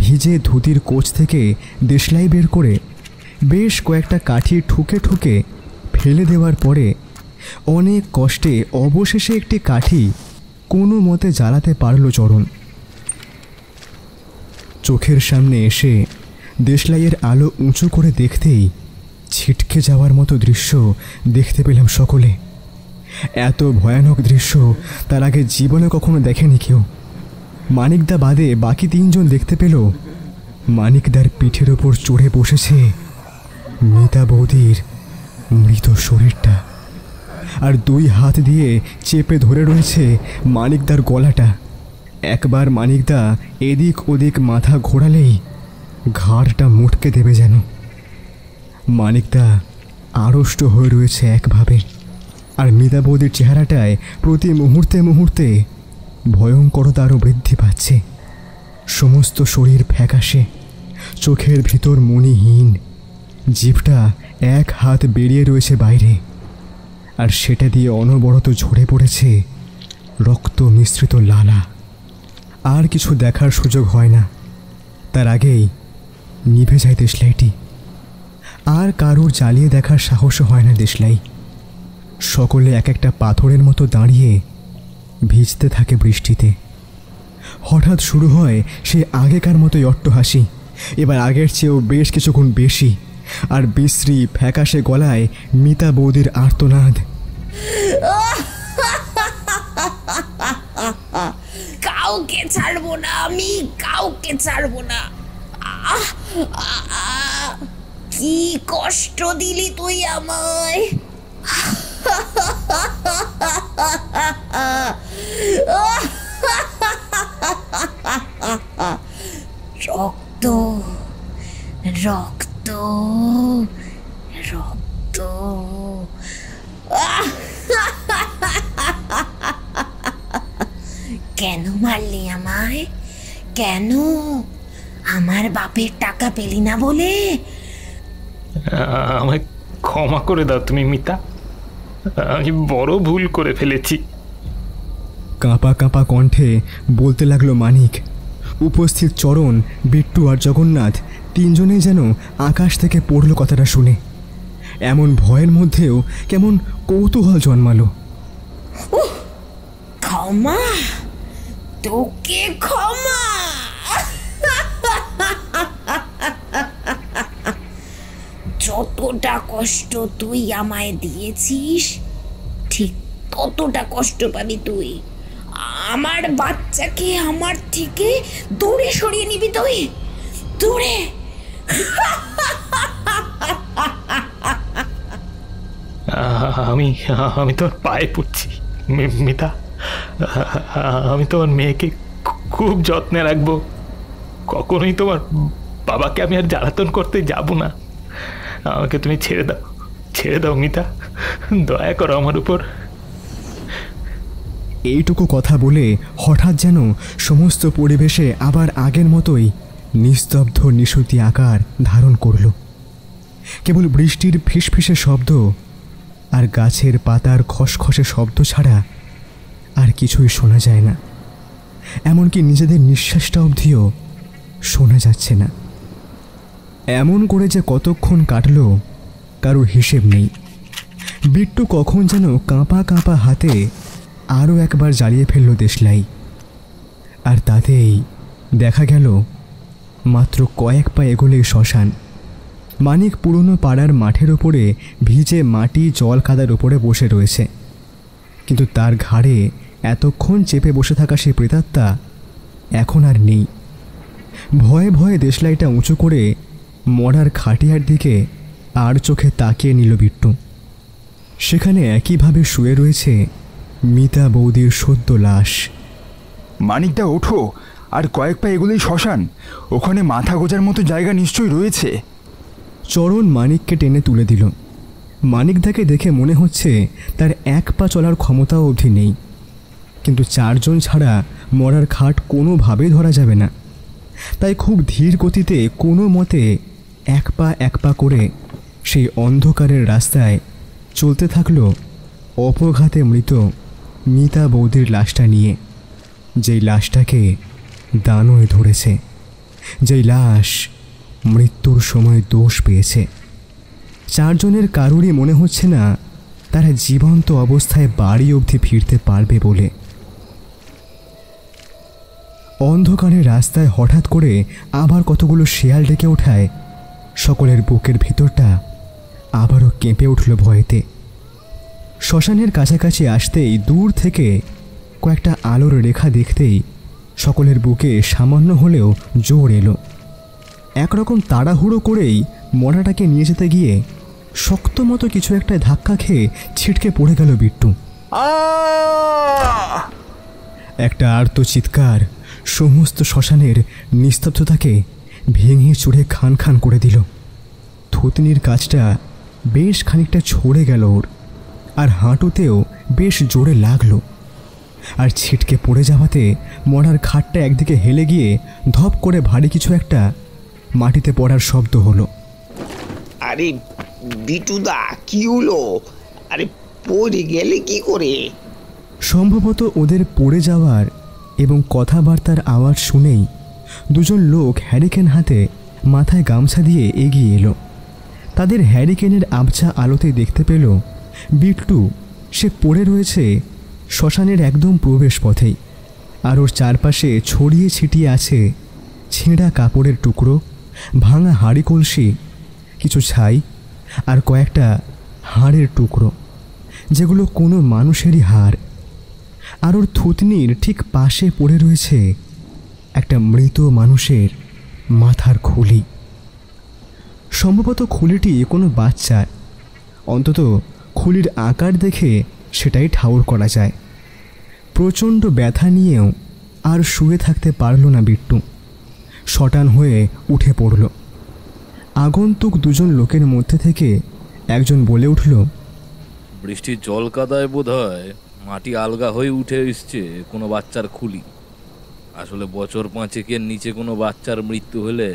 ভিজে ধুতির কোচ থেকে দেশলাই বের করে বেশ কয়েকটা কাঠি ঠুকে ঠুকে ফেলে দেওয়ার পরে অনেক কষ্টে অবশেষে একটি কাঠি কোনো মতে জ্বালাতে পারল চরণ। চোখের সামনে এসে দেশলাইয়ের আলো উঁচু করে দেখতেই ছিটকে যাওয়ার মতো দৃশ্য দেখতে পেলাম সকলে। এত ভয়ানক দৃশ্য তার আগে জীবনে কখনো দেখেনি কেউ। মানিকদা বাদে বাকি তিনজন দেখতে পেল মানিকদার পিঠের ওপর চড়ে বসেছে মিতা বৌদির মৃত শরীরটা, আর দুই হাত দিয়ে চেপে ধরে রয়েছে মানিকদার গলাটা। একবার মানিকদা এদিক ওদিক মাথা ঘোরালেই ঘাড়টা মুটকে দেবে যেন। মানিকদা আড়ষ্ট হয়ে রয়েছে একভাবে, আর মিতা বৌদির চেহারাটায় প্রতি মুহূর্তে মুহূর্তে ভয়ঙ্করতা আরও বৃদ্ধি পাচ্ছে। সমস্ত শরীর ফ্যাকাশে, চোখের ভিতর মণিহীন, জিভটা এক হাত বেরিয়ে রয়েছে বাইরে, আর সেটা দিয়ে অনবরত ঝরে পড়েছে রক্ত মিশ্রিত লালা। আর কিছু দেখার সুযোগ হয় না, তার আগেই নিভে যায় দেশলাইটি। আর কারোর জ্বালিয়ে দেখার সাহসও হয় না দেশলাই। সকলে এক একটা পাথরের মতো দাঁড়িয়ে ভিজতে থাকে বৃষ্টিতে। হঠাৎ শুরু হয় সে আগেকার মতোই অট্টহাসি, এবার আগের চেয়েও বেশ কিছুক্ষণ বেশি, আর বিশ্রী ফ্যাকাশে গলায় মিতা বৌদির আর্তনাদ।
কাউকে ছাড়বো না আমি, কাউকে ছাড়বো না। কি কষ্ট দিলি তুই আমায়। রক্ত রক্ত রক্ত। কেন মারলি আমায়? কেন? আমার বাপের টাকা পেলি না বলে?
আমায় ক্ষমা করে দাও তুমি মিতা, আমি বড় ভুল করে ফেলেছি।
কাঁপা কাঁপা কণ্ঠে বলতে লাগলো মানিক। উপস্থিত চরণ, বিট্টু আর জগন্নাথ তিনজনেই যেন আকাশ থেকে পড়ল কথাটা শুনে। এমন ভয়ের মধ্যেও কেমন কৌতূহল জন্মালো।
ক্ষমা? তোকে ক্ষমা? যতটা কষ্ট তুই আমায় দিয়েছিস ঠিক ততটা কষ্ট পাবি তুই। আমার বাচ্চাকে আমার থেকে দূরে সরিয়ে নিবি তুই, দূরে।
আমি তোর পায়ে পড়ছি মিতা, আমি তোমার মেয়েকে খুব যত্নে রাখবো। কখনোই তোমার বাবাকে আমি আর জ্বালাতন করতে যাব না। আমাকে তুমি ছেড়ে দাও, ছেড়ে দাও মিতা, দয়া করো আমার উপর।
এইটুকু কথা বলে হঠাৎ যেন সমস্ত পরিবেশে আবার আগের মতোই নিস্তব্ধ নিশুতি আকার ধারণ করল। কেবল বৃষ্টির ফিসফিসে শব্দ আর গাছের পাতার খসখসে শব্দ ছাড়া আর কিছুই শোনা যায় না। এমনকি নিজেদের নিঃশ্বাসটা অবধিও শোনা যাচ্ছে না। এমন করে যে কতক্ষণ কাটল কারোর হিসেব নেই। বিট্টু কখন যেন কাঁপা কাঁপা হাতে আরও একবার জ্বালিয়ে ফেলল দেশলাই, আর তাতেই দেখা গেল মাত্র কয়েক পা এগোলেই শ্মশান। মানিক পুরনো পাড়ার মাঠের ওপরে ভিজে মাটি জল কাদার ওপরে বসে রয়েছে, কিন্তু তার ঘাড়ে এতক্ষণ চেপে বসে থাকা সে প্রেতাত্মা এখন আর নেই। ভয়ে ভয়ে দেশলাইটা উঁচু করে মরার খাটিয়ার দিকে আর চোখে তাকিয়ে নিল বিট্টু। সেখানে একইভাবে শুয়ে রয়েছে মিতা বৌদির সদ্য লাশ।
মানিকদা ওঠো, আর কয়েক পা এগুলোই শ্মশান, ওখানে মাথা গোজার মতো জায়গা নিশ্চয়ই রয়েছে।
চরণ মানিককে টেনে তুলে দিল। মানিকদাকে দেখে মনে হচ্ছে তার এক পা চলার ক্ষমতাও অবধি নেই, কিন্তু চারজন ছাড়া মরার খাট কোনোভাবেই ধরা যাবে না। তাই খুব ধীর গতিতে কোনো মতে এক পা করে সেই অন্ধকারের রাস্তায় চলতে থাকলো অপঘাতে মৃত মিতা বৌদির লাশটা নিয়ে, যেই লাশটাকে দানয় ধরেছে, যেই লাশ মৃত্যুর সময় দোষ পেয়েছে। চারজনের কারোরই মনে হচ্ছে না তারা জীবন্ত অবস্থায় বাড়ি অবধি ফিরতে পারবে বলে। অন্ধকারের রাস্তায় হঠাৎ করে আবার কতগুলো শেয়াল ডেকে ওঠায় সকলের বুকের ভিতরটা আবারও কেঁপে উঠল ভয়েতে। শ্মশানের কাছাকাছি আসতেই দূর থেকে কয়েকটা আলোর রেখা দেখতেই সকলের বুকে সামান্য হলেও জোর এলো। একরকম তাড়াহুড়ো করেই মরাটাকে নিয়ে যেতে গিয়ে শক্ত মতো কিছু একটা ধাক্কা খেয়ে ছিটকে পড়ে গেল বিট্টু। একটা আর্ত চিৎকার সমস্ত শ্মশানের নিস্তব্ধতাকে ভেঙে চুড়ে খান খান করে দিল। থুতনির কাজটা বেশ খানিকটা ছড়ে গেল ওর, আর হাঁটুতেও বেশ জোরে লাগলো। আর ছিটকে পড়ে যাওয়াতে মরার খাটটা একদিকে হেলে গিয়ে ধপ করে ভারী কিছু একটা মাটিতে পড়ার শব্দ হলো।
আরে বিটুদা, কি হলো? আরে পড়ে গেলে কি করে?
সম্ভবত ওদের পড়ে যাওয়ার এবং কথাবার্তার আওয়াজ শুনেই দুজন লোক হ্যারিকেন হাতে মাথায় গামছা দিয়ে এগিয়ে এলো। তাদের হ্যারিকেনের আবছা আলোতে দেখতে পেল বিট্টু সে পড়ে রয়েছে শ্মশানের একদম প্রবেশ পথেই, আর ওর চারপাশে ছড়িয়ে ছিটিয়ে আছে ছেঁড়া কাপড়ের টুকরো, ভাঙা হাঁড়ি কলসি, কিছু ছাই আর কয়েকটা হাড়ের টুকরো, যেগুলো কোনো মানুষেরই হাড়। আর ওর থুতনির ঠিক পাশে পড়ে রয়েছে একটা মৃত মানুষের মাথার খুলি। সম্ভবত খুলিটি কোনো বাচ্চার, অন্তত খুলির আকার দেখে সেটাই ঠাউর করা যায়। প্রচণ্ড ব্যথা নিয়েও আর শুয়ে থাকতে পারল না বিট্টু, শটান হয়ে উঠে পড়ল। আগন্তুক দুজন লোকের মধ্যে থেকে একজন বলে উঠল,
বৃষ্টির জল কাদায় বোধ হয় মাটি আলগা হয়ে উঠে এসছে কোনো বাচ্চার খুলি। আসলে বছর পাঁচেকের নিচে কোনো বাচ্চার মৃত্যু হলে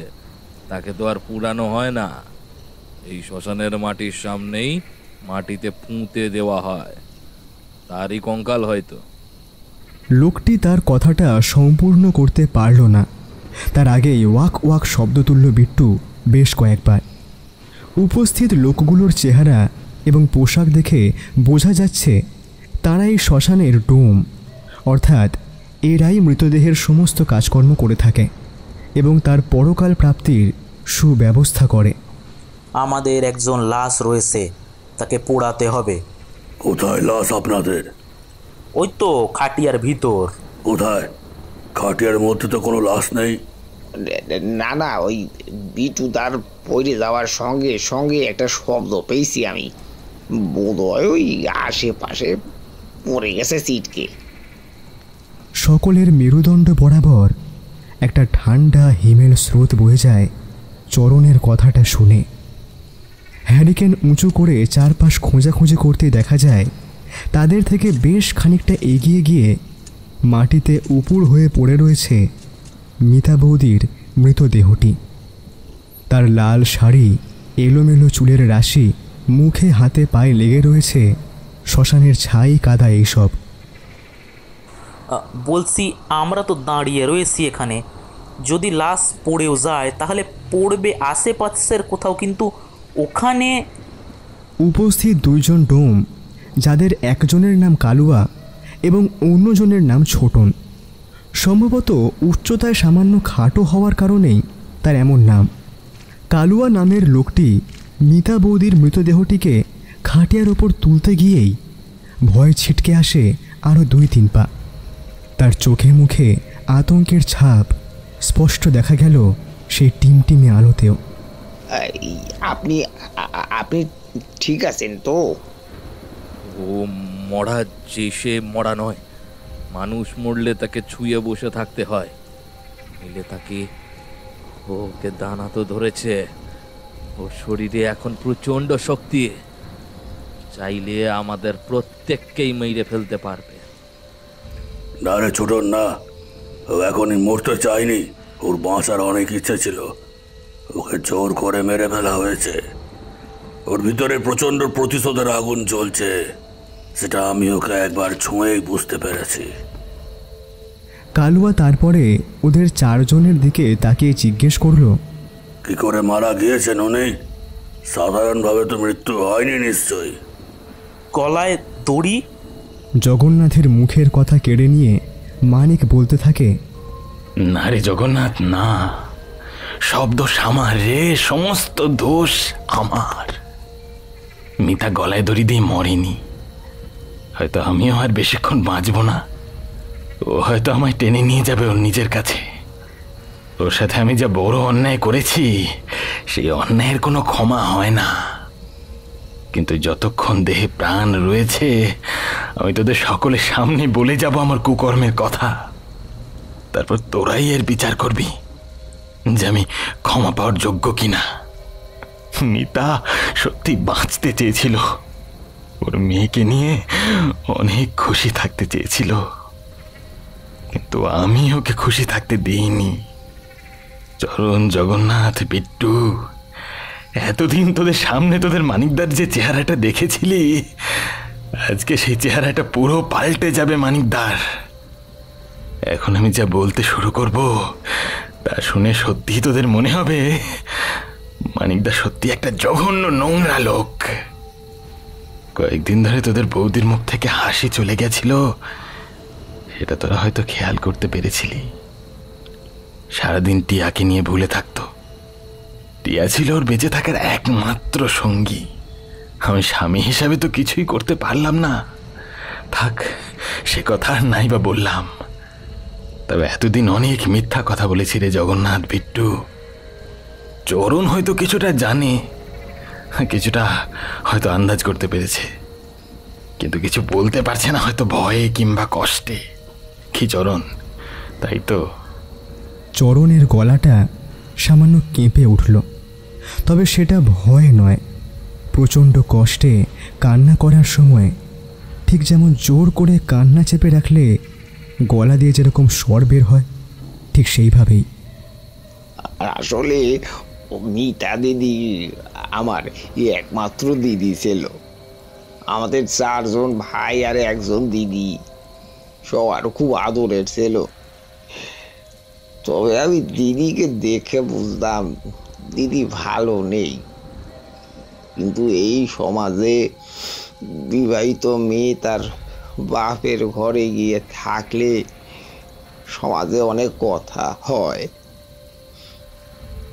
তাকে তো আর পুরানো হয় না, এই শ্মশানের মাটির সামনেই মাটিতে পুঁতে দেওয়া হয়, তারই কঙ্কাল হয়তো।
লোকটি তার কথাটা সম্পূর্ণ করতে পারল না, তার আগেই ওয়াক ওয়াক শব্দ তুলল বিট্টু বেশ কয়েকবার। উপস্থিত লোকগুলোর চেহারা এবং পোশাক দেখে বোঝা যাচ্ছে তারা এই শ্মশানের ডোম, অর্থাৎ এরাই মৃতদেহের সমস্ত কাজকর্ম করে থাকে এবং তার পরকাল প্রাপ্তির সুব্যবস্থা করে।
আমাদের একজন লাশ রয়েছে, তাকে পোড়াতে হবে।
কোথায় লাশ আপনাদের?
ওই তো খাটিয়ার ভিতর।
কোথায়? খাটিয়ার মধ্যে তো কোনো লাশ নেই।
না না, ওই বিটুদার পড়ে যাওয়ার সঙ্গে সঙ্গে একটা শব্দ পেয়েছি আমি, বোধহয় ওই আশেপাশে পড়ে গেছে সিটকে।
সকলের মেরুদণ্ড বরাবর একটা ঠান্ডা হিমেল স্রোত বয়ে যায় চরণের কথাটা শুনে। হ্যারিকেন উঁচু করে চারপাশ খোঁজাখুঁজি করতে দেখা যায় তাদের থেকে বেশ খানিকটা এগিয়ে গিয়ে মাটিতে উপুড় হয়ে পড়ে রয়েছে মিতা বৌদির মৃতদেহটি। তার লাল শাড়ি, এলোমেলো চুলের রাশি, মুখে হাতে পায়ে লেগে রয়েছে শ্মশানের ছাই কাদা এইসব।
বলছি আমরা তো দাঁড়িয়ে রয়েছি এখানে, যদি লাশ পড়েও যায় তাহলে পড়বে আশেপাশের কোথাও, কিন্তু ওখানে।
উপস্থিত দুইজন ডোম, যাদের একজনের নাম কালুয়া এবং অন্যজনের নাম ছোটন, সম্ভবত উচ্চতায় সামান্য খাটো হওয়ার কারণেই তার এমন নাম। কালুয়া নামের লোকটি মিতা বৌদির মৃতদেহটিকে খাটিয়ার ওপর তুলতে গিয়েই ভয় ছিটকে আসে আরও 2-3 পা। তার চোখে মুখে আতঙ্কের ছাপ স্পষ্ট দেখা গেল সেই টিমটিমে আলোতেও।
আপনি আপনি ঠিক আছেন তো?
ও মরা যে সে মরা নয়, মানুষ মরলে তাকে ছুঁয়ে বসে থাকতে হয়, নিলে তাকে ওকে দানা তো ধরেছে। ওর শরীরে এখন প্রচন্ড শক্তি, চাইলে আমাদের প্রত্যেককেই মেরে ফেলতে পারবে।
না রে ছোটন, না, ও এখনই মরতে চায়নি। ওর বাঁচার অনেক ইচ্ছে ছিল, ওকে জোর করে মেরে ফেলা হয়েছে। ওর ভিতরে প্রচন্ড প্রতিশোধের আগুন জ্বলছে, সেটা আমি ওকে একবার ছুঁয়েই বুঝতে পেরেছি।
কালুয়া তারপরে ওদের চারজনের দিকে তাকিয়ে জিজ্ঞেস করলো,
কি করে মারা গিয়েছেন উনি? সাধারণভাবে তো মৃত্যু হয়নি নিশ্চয়ই?
গলায় দড়ি।
জগন্নাথের মুখের কথা কেড়ে নিয়ে মানিক বলতে থাকে,
না রে জগন্নাথ, না, সব দোষ আমার রে, সমস্ত দোষ আমার। মিতা গলায় দড়ি দিয়ে মরেনি, হয়তো আমিও আর বেশিক্ষণ বাঁচব না। ও হয়তো আমায় টেনে নিয়ে যাবে ওর নিজের কাছে। ওর সাথে আমি যা বড় অন্যায় করেছি, সেই অন্যায়ের কোনো ক্ষমা হয় না। কিন্তু যতক্ষণ দেহে প্রাণ রয়েছে, আমি তোদের সকলের সামনে বলে যাব আমার কুকর্মের কথা। তারপর তোরাই এর বিচার করবি যে আমি ক্ষমা পাওয়ার যোগ্য কিনা। মিতা সত্যি বাঁচতে চেয়েছিল, ওর মেয়েকে নিয়ে অনেক খুশি থাকতে চেয়েছিল, কিন্তু আমি ওকে খুশি থাকতে দিইনি। চরণ, জগন্নাথ, বিট্টু, এতদিন তোদের সামনে তোদের মানিকদার যে চেহারাটা দেখেছিলি, আজকে সেই চেহারাটা পুরো পাল্টে যাবে মানিকদার। এখন আমি যা বলতে শুরু করব, তা শুনে সত্যি তোদের মনে হবে মানিকদা সত্যি একটা জঘন্য নোংরা লোক। কয়েকদিন ধরে তোদের বৌদির মুখ থেকে হাসি চলে গেছিল, সেটা তোরা হয়তো খেয়াল করতে পেরেছিলি। সারাদিন টিয়াকে নিয়ে ভুলে থাকতো। টিয়া ছিল ওর বেঁচে থাকার একমাত্র সঙ্গী। আমি স্বামী হিসাবে তো কিছুই করতে পারলাম না, থাক সে কথা আর নাই বা বললাম। তবে এতদিন অনেক মিথ্যা কথা বলেছি রে জগন্নাথ, বিট্টু। চরণ হয়তো কিছুটা জানে, কিছুটা হয়তো আন্দাজ করতে পেরেছে, কিন্তু কিছু বলতে পারছে না, হয়তো ভয়ে কিংবা কষ্টে। কি চরণ, তাই তো?
চরণের গলাটা সামান্য কেঁপে উঠল, তবে সেটা ভয় নয়, প্রচণ্ড কষ্টে কান্না করার সময় ঠিক যেমন জোর করে কান্না চেপে রাখলে গলা দিয়ে যেরকম স্বর বের হয়, ঠিক সেইভাবেই।
আসলে মিতা দিদি আমার একমাত্র দিদি ছিল। আমাদের চারজন ভাই আর একজন দিদি, সবার খুব আদরের ছিল। তবে আমি দিদিকে দেখে বুঝতাম দিদি ভালো নেই। কিন্তু এই সমাজে বিবাহিত মেয়ে তার বাপের ঘরে গিয়ে থাকলে সমাজে অনেক কথা হয়।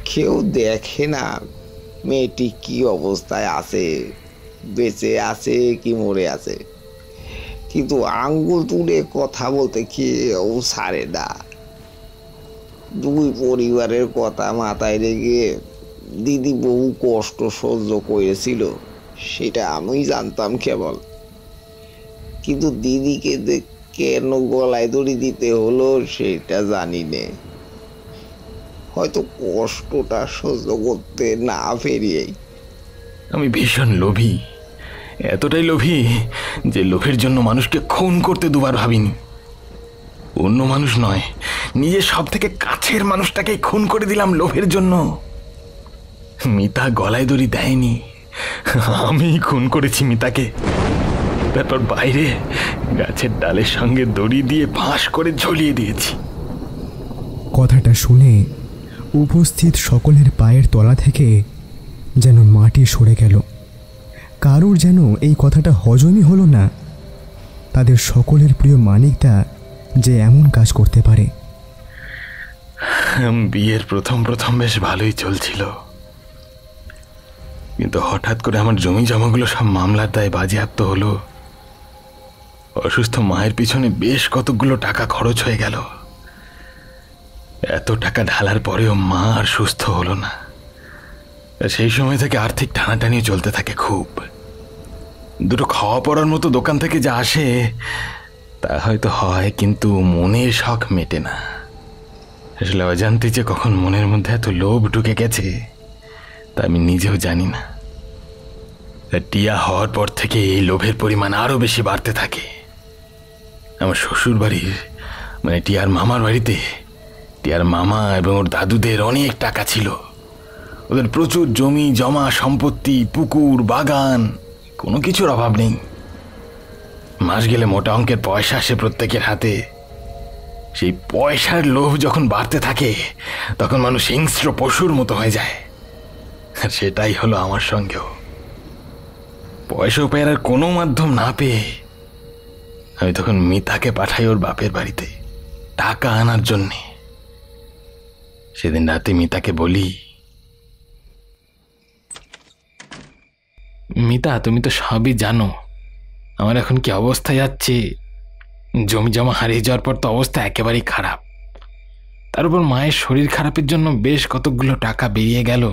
কেউ দেখে না মেয়েটি কি অবস্থায় আছে, বেঁচে আছে কি মরে আছে, কিন্তু আঙ্গুল তুলে কথা বলতে কেউ ছাড়ে না। দুই পরিবারের কথা মাথায় রেখে দিদি বহু কষ্ট সহ্য করেছিল, সেটা আমি জানতাম কেবল। কিন্তু দিদিকে কেন গলায় দড়ি দিতে হলো সেটা জানি না। হয়তো কষ্টটা সহ্য করতে না পেরিয়েই।
আমি ভীষণ লোভী, এতটাই লোভী যে লোভের জন্য মানুষকে খুন করতে দুবার ভাবিনি। অন্য মানুষ নয়, নিজের সব থেকে কাছের মানুষটাকে খুন করে দিলাম লোভের জন্য। মিতা গলায় দড়ি দেয়নি, আমি খুন করেছি মিতাকে। তারপর বাইরে গাছের ডালের সঙ্গে দড়ি দিয়ে ফাঁস করে ঝুলিয়ে দিয়েছি।
কথাটা শুনে উপস্থিত সকলের পায়ের তলা থেকে যেন মাটি সরে গেল। কারুর যেন এই কথাটা হজমই হলো না, তাদের সকলের প্রিয় মানিকদা যে এমন কাজ করতে পারে।
বিয়ের প্রথম বেশ ভালোই চলছিল, কিন্তু হঠাৎ করে আমার জমি জমাগুলো সব মামলার দায়ে বাজেয়াপ্ত হলো। অসুস্থ মায়ের পিছনে বেশ কতগুলো টাকা খরচ হয়ে গেল। এত টাকা ঢালার পরেও মা আর সুস্থ হলো না। সেই সময় থেকে আর্থিক টানাটানিও চলতে থাকে খুব।
দুটো খাওয়া পড়ার মতো দোকান থেকে যা আসে তা হয়তো হয়, কিন্তু মনের শখ মেটে না। আসলে অজান্তে যে কখন মনের মধ্যে এত লোভ ঢুকে গেছে তা আমি নিজেও জানি না। টিয়া হওয়ার পর থেকে এই লোভের পরিমাণ আরো বেশি বাড়তে থাকে। আমার শ্বশুর বাড়ির মানে টিয়ার মামার বাড়িতে টিয়ার মামা এবং ওর দাদুদের অনেক টাকা ছিল। ওদের প্রচুর জমি জমা সম্পত্তি, পুকুর, বাগান, কোনো কিছুর অভাব নেই। মাস গেলে মোটা অঙ্কের পয়সা আসে প্রত্যেকের হাতে। সেই পয়সার লোভ যখন বাড়তে থাকে তখন মানুষ হিংস্র পশুর মতো হয়ে যায়। আর সেটাই হলো আমার সঙ্গেও। পয়সা উপায়ের আর কোনো মাধ্যম না পেয়ে আমি তখন মিতাকে পাঠাই ওর বাপের বাড়িতে টাকা আনার জন্যে। সেদিন রাতে মিতাকে বলি, মিতা তুমি তো সবই জানো আমার এখন কি অবস্থা যাচ্ছে। জমি জমা হারিয়ে যাওয়ার পর তো অবস্থা একেবারেই খারাপ। তার উপর মায়ের শরীর খারাপের জন্য বেশ কতগুলো টাকা বেরিয়ে গেল।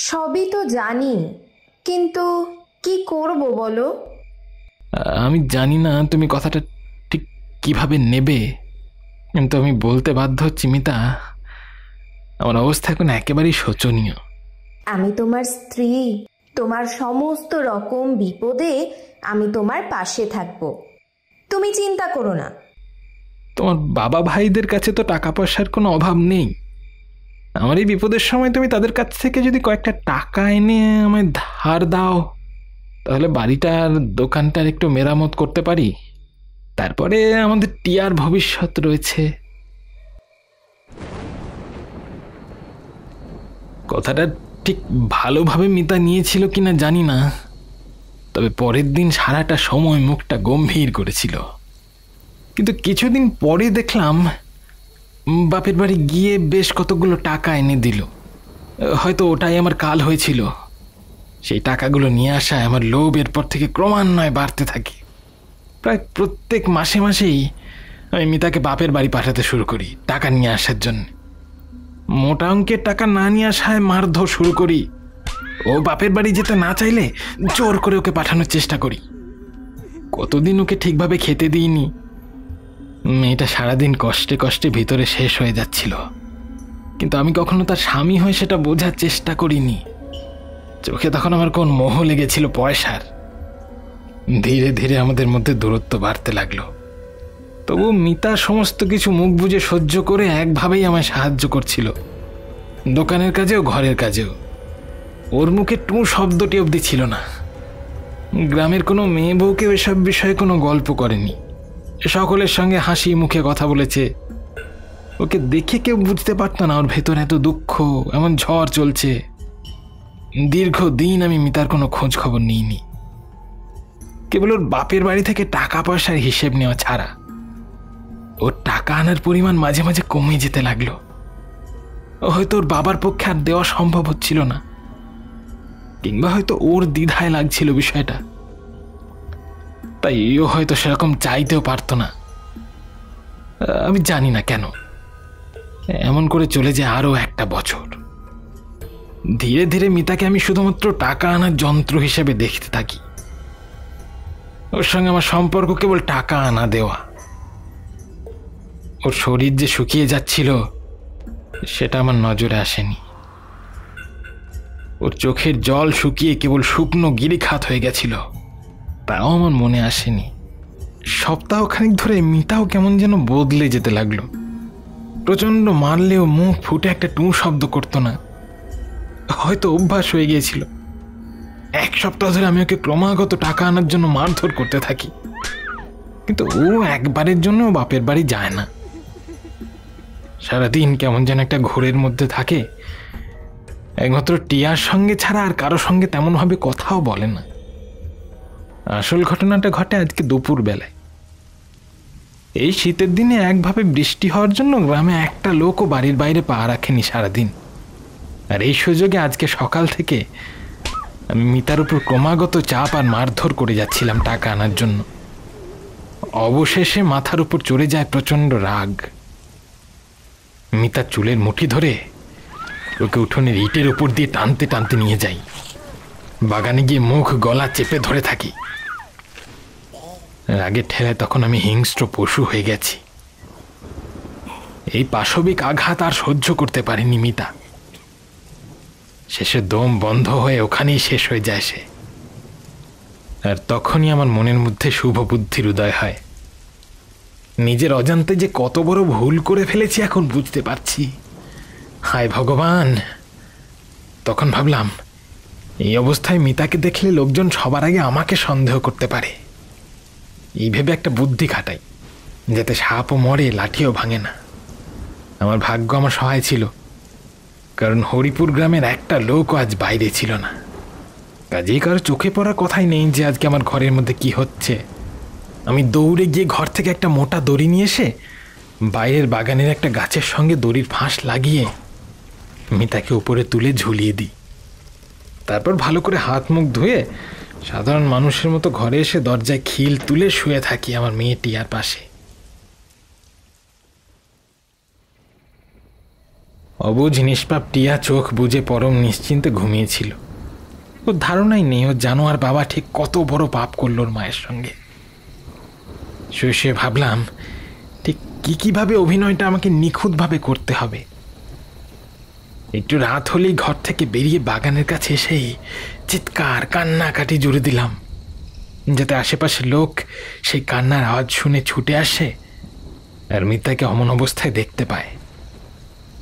সবই তো জানি, কিন্তু কি করব বলো?
আমি জানি না তুমি কথাটা ঠিক কিভাবে নেবে, কিন্তু আমি বলতে বাধ্য হচ্ছি মিতা, আমার অবস্থা এখন একেবারেই শোচনীয়।
আমি তোমার স্ত্রী, তোমার সমস্ত রকম বিপদে আমি তোমার পাশে থাকব, তুমি চিন্তা করো না।
তোমার বাবা ভাইদের কাছে তো টাকা পয়সার কোনো অভাব নেই। আমার এই বিপদের সময় তুমি তাদের কাছ থেকে যদি কয়েকটা টাকা এনে আমায় ধার দাও, তাহলে বাড়িটার দোকানটার একটু মেরামত করতে পারি। তারপরে আমাদের টিয়ার ভবিষ্যৎ রয়েছে। কথাটা ঠিক ভালোভাবে মিতা নিয়েছিল কিনা জানি না, তবে পরের দিন সারাটা সময় মুখটা গম্ভীর করেছিল। কিন্তু কিছুদিন পরে দেখলাম বাপের বাড়ি গিয়ে বেশ কতগুলো টাকা এনে দিল। হয়তো ওটাই আমার কাল হয়েছিল। সেই টাকাগুলো নিয়ে আসায় আমার লোভ এরপর থেকে ক্রমান্বয়ে বাড়তে থাকে। প্রায় প্রত্যেক মাসে মাসেই আমি মিতাকে বাপের বাড়ি পাঠাতে শুরু করি টাকা নিয়ে আসার জন্য। মোটা অঙ্কের টাকা না নিয়ে আসায় মারধর শুরু করি। ও বাপের বাড়ি যেতে না চাইলে জোর করে ওকে পাঠানোর চেষ্টা করি। কতদিন ওকে ঠিকভাবে খেতে দিইনি। মেয়েটা সারাদিন কষ্টে কষ্টে ভিতরে শেষ হয়ে যাচ্ছিল, কিন্তু আমি কখনো তার স্বামী হয়ে সেটা বোঝার চেষ্টা করিনি। চোখে তখন আমার কোন মোহ লেগেছিল পয়সার। ধীরে ধীরে আমাদের মধ্যে দূরত্ব বাড়তে লাগলো। তবু মিতা সমস্ত কিছু মুখ বুজে সহ্য করে একভাবেই আমায় সাহায্য করছিল, দোকানের কাজেও ঘরের কাজেও। ওর মুখে টু শব্দটি অবধি ছিল না। গ্রামের কোনো মেয়ে বউকে এসব বিষয়ে কোনো গল্প করেনি। সকলের সঙ্গে হাসি মুখে কথা বলেছে। ওকে দেখে কেউ বুঝতে পারত না ওর ভেতর এত দুঃখ, এমন ঝড় চলছে। দীর্ঘদিন আমি মিতার কোনো খোঁজ খবর নিইনি, কেবল ওর বাপের বাড়ি থেকে টাকা পয়সার হিসেব নেওয়া ছাড়া। ওর টাকা আনার পরিমাণ মাঝে মাঝে কমে যেতে লাগলো। হয়তো ওর বাবার পক্ষে আর দেওয়া সম্ভব হচ্ছিল না, কিংবা হয়তো ওর দ্বিধায় লাগছিল বিষয়টা, তাই ও হয়তো সেরকম চাইতেও পারতো না। আমি জানি না কেন এমন করে চলে যায় আরো একটা বছর। ধীরে ধীরে মিতাকে আমি শুধুমাত্র টাকা আনার যন্ত্র হিসেবে দেখতে থাকি। ওর সঙ্গে আমার সম্পর্ক কেবল টাকা আনা দেওয়া। ওর শরীর যে শুকিয়ে যাচ্ছিল সেটা আমার নজরে আসেনি। ওর চোখের জল শুকিয়ে কেবল শুকনো গিরিখাত হয়ে গেছিল, তাও আমার মনে আসেনি। সপ্তাহখানিক ধরে মিতাও কেমন যেন বদলে যেতে লাগলো। প্রচণ্ড মারলেও মুখ ফুটে একটা টু শব্দ করতো না। হয়তো অভ্যাস হয়ে গিয়েছিল। এক সপ্তাহ ধরে আমি ওকে ক্রমাগত টাকা আনার জন্য মারধর করতে থাকি, কিন্তু ও একবারের জন্য বাপের বাড়ি যায় না। সারাদিন কেমন যেন একটা ঘোরের মধ্যে থাকে। একমাত্র টিয়ার সঙ্গে ছাড়া আর কারো সঙ্গে তেমনভাবে কথাও বলে না। আসল ঘটনাটা ঘটে আজকে দুপুর বেলায়। এই শীতের দিনে একভাবে বৃষ্টি হওয়ার জন্য গ্রামে একটা লোকও বাড়ির বাইরে পা রাখেনি সারাদিন। আর এই সুযোগে আজকে সকাল থেকে আমি মিতার উপর ক্রমাগত চাপ আর মারধর করে যাচ্ছিলাম টাকা আনার জন্য। অবশেষে মাথার উপর চড়ে যায় প্রচণ্ড রাগ। মিতার চুলের মুঠি ধরে ওকে উঠোনের ইটের উপর দিয়ে টানতে টানতে নিয়ে যাই।
বাগানে গিয়ে মুখ গলা চেপে ধরে থাকি। রাগের ঠেলায় তখন আমি হিংস্র পশু হয়ে গেছি। এই পাশবিক আঘাত আর সহ্য করতে পারেনি মিতা। শেষে দম বন্ধ হয়ে ওখানেই শেষ হয়ে যায় সে। আর তখনই আমার মনের মধ্যে শুভ বুদ্ধির উদয় হয়। নিজের অজান্তে যে কত বড় ভুল করে ফেলেছি এখন বুঝতে পারছি। হায় ভগবান! তখন ভাবলাম, এই অবস্থায় মিতাকে দেখলে লোকজন সবার আগে আমাকে সন্দেহ করতে পারে। এই ভেবে একটা বুদ্ধি খাটাই, যাতে সাপও মরে লাঠিও ভাঙে না। আমার ভাগ্য আমার সহায় ছিল, কারণ হরিপুর গ্রামের একটা লোকও আজ বাইরে ছিল না। কাজেই কারো চোখে পড়ার কথাই নেই যে আজকে আমার ঘরের মধ্যে কি হচ্ছে। আমি দৌড়ে গিয়ে ঘর থেকে একটা মোটা দড়ি নিয়ে এসে বাইরের বাগানের একটা গাছের সঙ্গে দড়ির ফাঁস লাগিয়ে মিতাকে উপরে তুলে ঝুলিয়ে দিই। তারপর ভালো করে হাত মুখ ধুয়ে সাধারণ মানুষের মতো ঘরে এসে দরজায় খিল তুলে শুয়ে থাকি আমার মেয়ে টিয়ার পাশে। অবুঝ নিষ্পাপ টিয়া চোখ বুজে পরম নিশ্চিন্তে ঘুমিয়েছিল। ওর ধারণাই নেই ওর জানোয়ার বাবা ঠিক কত বড় পাপ করল ওর মায়ের সঙ্গে। শুয়ে শুয়ে ভাবলাম ঠিক কিভাবে অভিনয়টা আমাকে নিখুঁতভাবে করতে হবে। একটু রাত হলেই ঘর থেকে বেরিয়ে বাগানের কাছে এসেই চিৎকার কান্নাকাটি জুড়ে দিলাম, যাতে আশেপাশের লোক সেই কান্নার আওয়াজ শুনে ছুটে আসে আর মিতাকে অমন অবস্থায় দেখতে পায়।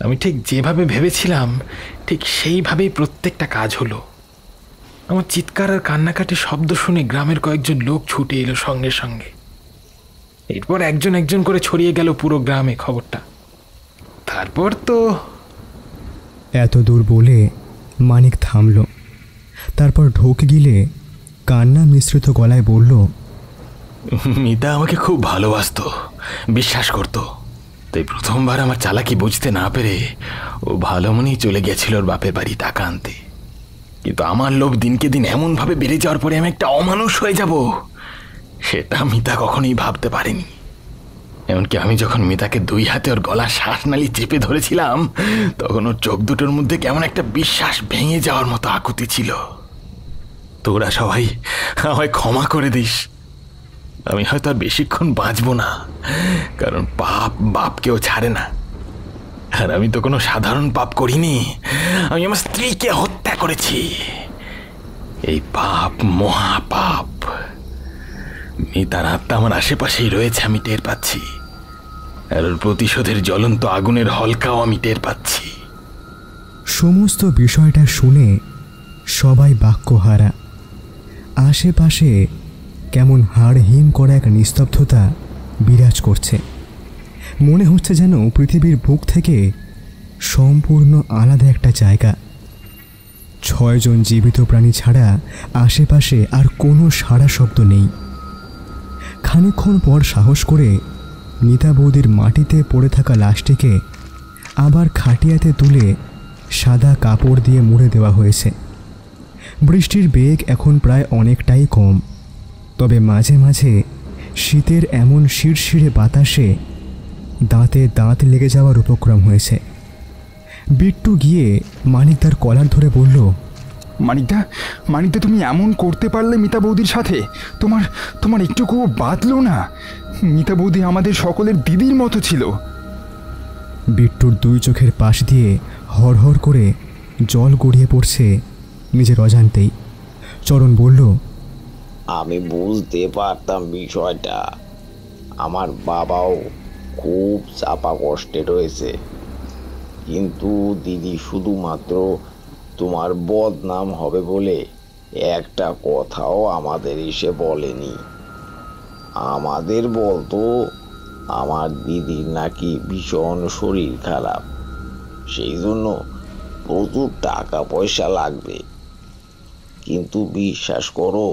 আমি ঠিক যেভাবে ভেবেছিলাম ঠিক সেইভাবেই প্রত্যেকটা কাজ হলো। আমার চিৎকার আর কান্নাকাটি শব্দ শুনে গ্রামের কয়েকজন লোক ছুটে এলো সঙ্গে সঙ্গে। এরপর একজন একজন করে ছড়িয়ে গেল পুরো গ্রামে খবরটা। তারপর তো
এত দূর বলে মানিক থামল। তারপর ঢোকে গিলে কান্না মিশ্রিত গলায় বলল,
মিতা আমাকে খুব ভালোবাসত, বিশ্বাস করত। তাই প্রথমবার আমার চালাকি বুঝতে না পেরে ও ভালো মনেই চলে গেছিল ওর বাপের বাড়ি টাকা আনতে। কিন্তু আমার লোভ দিনকে দিন এমনভাবে বেড়ে যাওয়ার পরে আমি একটা অমানুষ হয়ে যাব, সেটা মিতা কখনোই ভাবতে পারেনি। এমনকি আমি যখন মিতাকে দুই হাতে ওর গলার শ্বাসনালী চেপে ধরেছিলাম, তখন ওর চোখ দুটোর মধ্যে কেমন একটা বিশ্বাস ভেঙে যাওয়ার মতো আকুতি ছিল। তোরা সবাই আমায় ক্ষমা করে দিস। আমি হয়তো আর বেশিক্ষণ বাঁচব না, কারণ পাপ বাপকেও ছাড়ে না। আর আমি তো কোনো সাধারণ পাপ করিনি, আমি আমার স্ত্রীকে হত্যা করেছি। এই পাপ মহাপাপ। মিতার আত্মা আমার আশেপাশেই রয়েছে, আমি টের পাচ্ছি। আর ওর প্রতিশোধের জ্বলন্ত আগুনের হলকাও আমি টের পাচ্ছি।
সমস্ত বিষয়টা শুনে সবাই বাক্যহারা। আশেপাশে কেমন হাড় হিম করা এক নিস্তব্ধতা বিরাজ করছে। মনে হচ্ছে যেন পৃথিবীর বুক থেকে সম্পূর্ণ আলাদা একটা জায়গা। 6 জন জীবিত প্রাণী ছাড়া আশেপাশে আর কোনো সাড়া শব্দ নেই। খানিকক্ষণ পর সাহস করে মিতা বৌদির মাটিতে পড়ে থাকা লাশটিকে আবার খাটিয়াতে তুলে সাদা কাপড় দিয়ে মুড়ে দেওয়া হয়েছে। বৃষ্টির বেগ এখন প্রায় অনেকটাই কম, তবে মাঝে মাঝে শীতের এমন শিরশিরে বাতাসে দাঁতে দাঁত লেগে যাওয়ার উপক্রম হয়েছে। বিট্টু গিয়ে মানিকদার কলার ধরে বলল,
মানিকদা তুমি এমন করতে পারলে মিতা বৌদির সাথে? তোমার একটুকুও বাঁধলো না? মিতা বৌদি আমাদের সকলের দিদির মতো ছিল।
বিট্টুর 2 চোখের পাশ দিয়ে হড়হড় করে জল গড়িয়ে পড়ছে নিজের অজান্তেই। চরণ বলল,
আমি বুঝতে পারতাম বিষয়টা। আমার বাবাও খুব চাপা কষ্টে রয়েছে, কিন্তু দিদি শুধুমাত্র তোমার বদনাম হবে বলে একটা কথাও আমাদের এসে বলেনি। আমাদের বলতো আমার দিদির নাকি ভীষণ শরীর খারাপ, সেই জন্য প্রচুর টাকা পয়সা লাগবে। কিন্তু বিশ্বাস করো,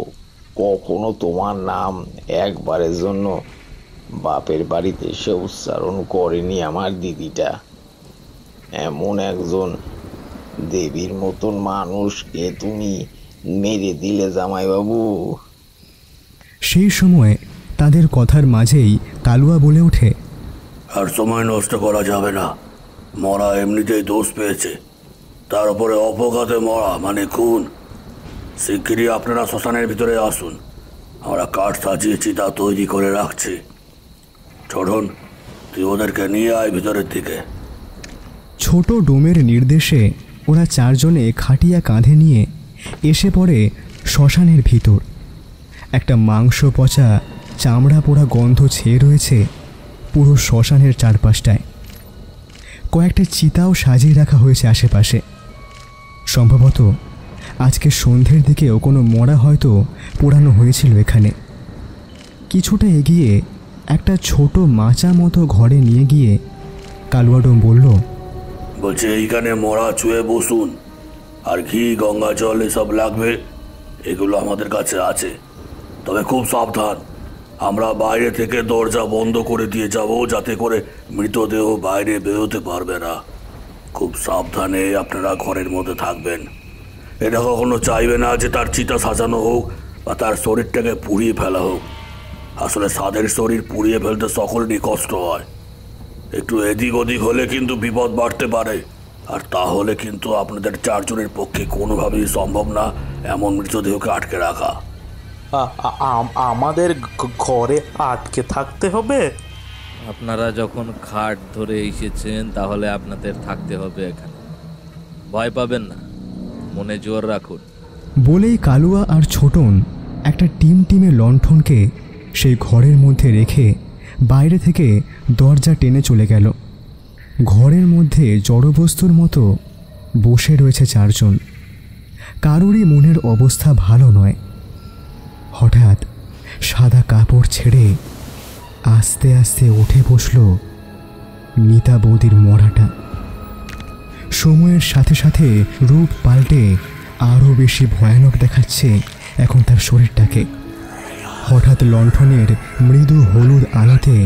কখনো তোমার নাম একবারের জন্য বাপের বাড়িতে এসে উচ্চারণ করেনি আমার দিদিটা। এমন একজন দেবীর মতন মানুষকে তুমি মেরে দিলে জামাইবাবু।
সেই সময় তাদের কথার মাঝেই কালুয়া বলে ওঠে,
আর সময় নষ্ট করা যাবে না। মরা এমনিতেই দোষ পেয়েছে, তার উপরে অপঘাতে মরা মানে খুন। শিগগিরই আপনারা শ্মশানের ভিতরে আসুন। আমরা কাঠ সাজিয়ে চিতা তৈরি করে রাখছি। ছোটন, তুই ওদেরকে নিয়ে আয় ভিতরের দিকে।
ছোট ডোমের নির্দেশে ওরা চারজনে খাটিয়া কাঁধে নিয়ে এসে পড়ে শ্মশানের ভিতর। একটা মাংস পচা চামড়া পোড়া গন্ধ ছেয়ে রয়েছে পুরো শ্মশানের চারপাশটায়। কয়েকটা চিতাও সাজিয়ে রাখা হয়েছে আশেপাশে। সম্ভবত আজকে সন্ধ্যের দিকেও কোনো মরা হয়তো পোড়ানো হয়েছিল এখানে। কিছুটা এগিয়ে একটা ছোট মাচা মতো ঘরে নিয়ে গিয়ে কালুয়াডোম বলল,
বলছে এইখানে মরা চুয়ে বসুন, আর ঘি গঙ্গা জল এসব লাগবে, এগুলো আমাদের কাছে আছে। তবে খুব সাবধান, আমরা বাইরে থেকে দরজা বন্ধ করে দিয়ে যাব, যাতে করে মৃতদেহ বাইরে বেরোতে পারবে না। খুব সাবধানে আপনারা ঘরের মধ্যে থাকবেন। এটা কখনো চাইবে না যে তার চিতা সাজানো হোক বা তার শরীরটাকে পুড়িয়ে ফেলা হোক। আসলে সাধের শরীর পুড়িয়ে ফেলতে সকলেরই কষ্ট হয়। একটু এদিক ওদিক হলে কিন্তু বিপদ বাড়তে পারে, আর তাহলে কিন্তু আপনাদের চারজনের পক্ষে কোনোভাবেই সম্ভব না এমন মৃতদেহকে আটকে রাখা।
আমাদের ঘরে আটকে থাকতে হবে?
আপনারা যখন খাট ধরে এসেছেন তাহলে আপনাদের থাকতে হবে এখানে। ভয় পাবেন না, মনে জোর রাখুন।
বলেই কালুয়া আর ছোটন একটা টিমে লণ্ঠনকে সেই ঘরের মধ্যে রেখে বাইরে থেকে দরজা টেনে চলে গেল। ঘরের মধ্যে জড়বস্তুর মতো বসে রয়েছে চারজন। কারুরই মনের অবস্থা ভালো নয়। হঠাৎ সাদা কাপড় ছেড়ে আস্তে আস্তে উঠে বসল মিতা বৌদির মরাটা। সময়ের সাথে সাথে রূপ পাল্টে আরও বেশি ভয়ানক দেখাচ্ছে এখন তার শরীরটাকে। হঠাৎ লণ্ঠনের মৃদু হলুদ আলোতে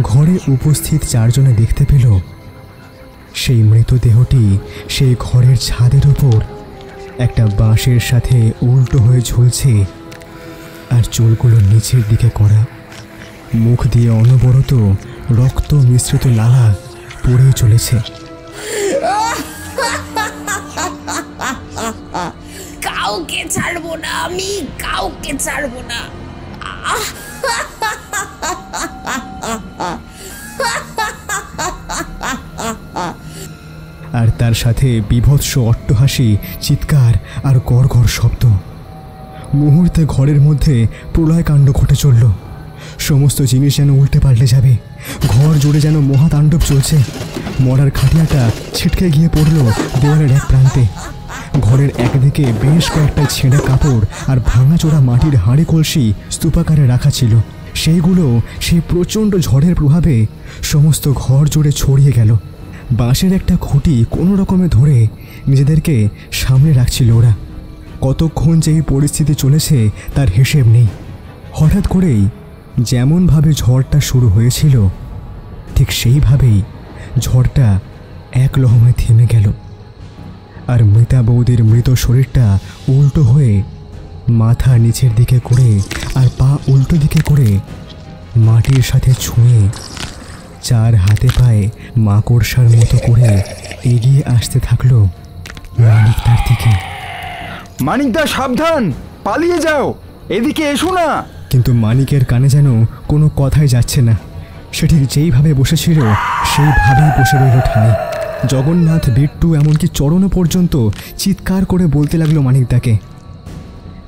ঘরে উপস্থিত চারজনে দেখতে পেল সেই মৃতদেহটি সেই ঘরের ছাদের উপর একটা বাঁশের সাথে উল্টো হয়ে ঝুলছে, আর চুলগুলো নিচের দিকে করা। মুখ দিয়ে অনবরত রক্ত মিশ্রিত লালা পড়েই চলেছে।
কাউকে ছাড়বো না আমি, কাউকে ছাড়বো না।
আর তার সাথে বিভৎস অট্টহাসি, চিৎকার আর গড়গড় শব্দ। মুহূর্তে ঘরের মধ্যে প্রলয়কাণ্ড ঘটে চলল। সমস্ত জিনিস যেন উল্টে পাল্টে যাবে। ঘর জুড়ে যেন মহাতাণ্ডব চলছে। মরার খাটিয়াটা ছিটকে গিয়ে পড়ল দেওয়ালের এক প্রান্তে। ঘরের একদিকে বেশ কয়েকটা ছেঁড়া কাপড় আর ভাঙাচোরা মাটির হাঁড়ি কলসি স্তূপাকারে রাখা ছিল। সেইগুলো সেই প্রচণ্ড ঝড়ের প্রভাবে সমস্ত ঘর জুড়ে ছড়িয়ে গেল। বাঁশের একটা খুঁটি কোনো রকমে ধরে নিজেদেরকে সামনে রাখছিল ওরা। কতক্ষণ যে এই পরিস্থিতি চলেছে তার হিসেব নেই। হঠাৎ করেই যেমনভাবে ঝড়টা শুরু হয়েছিল ঠিক সেইভাবেই ঝড়টা এক লহমায় থেমে গেল। আর মিতা বৌদির মৃত শরীরটা উল্টো হয়ে মাথা নিচের দিকে করে আর পা উল্টো দিকে করে মাটির সাথে ছুঁয়ে চার হাতে পায়ে মাকড়সার মতো করে এগিয়ে আসতে থাকলো মানিকদার দিকে।
মানিকদা সাবধান, পালিয়ে যাও, এদিকে এসো না।
কিন্তু মানিকের কানে যেন কোনো কথাই যাচ্ছে না। সে ঠিক যেইভাবে বসেছিল সেইভাবেই বসে রইল ঠায়। জগন্নাথ, বিট্টু এমনকি চরণ পর্যন্ত চিৎকার করে বলতে লাগলো মানিকদাকে।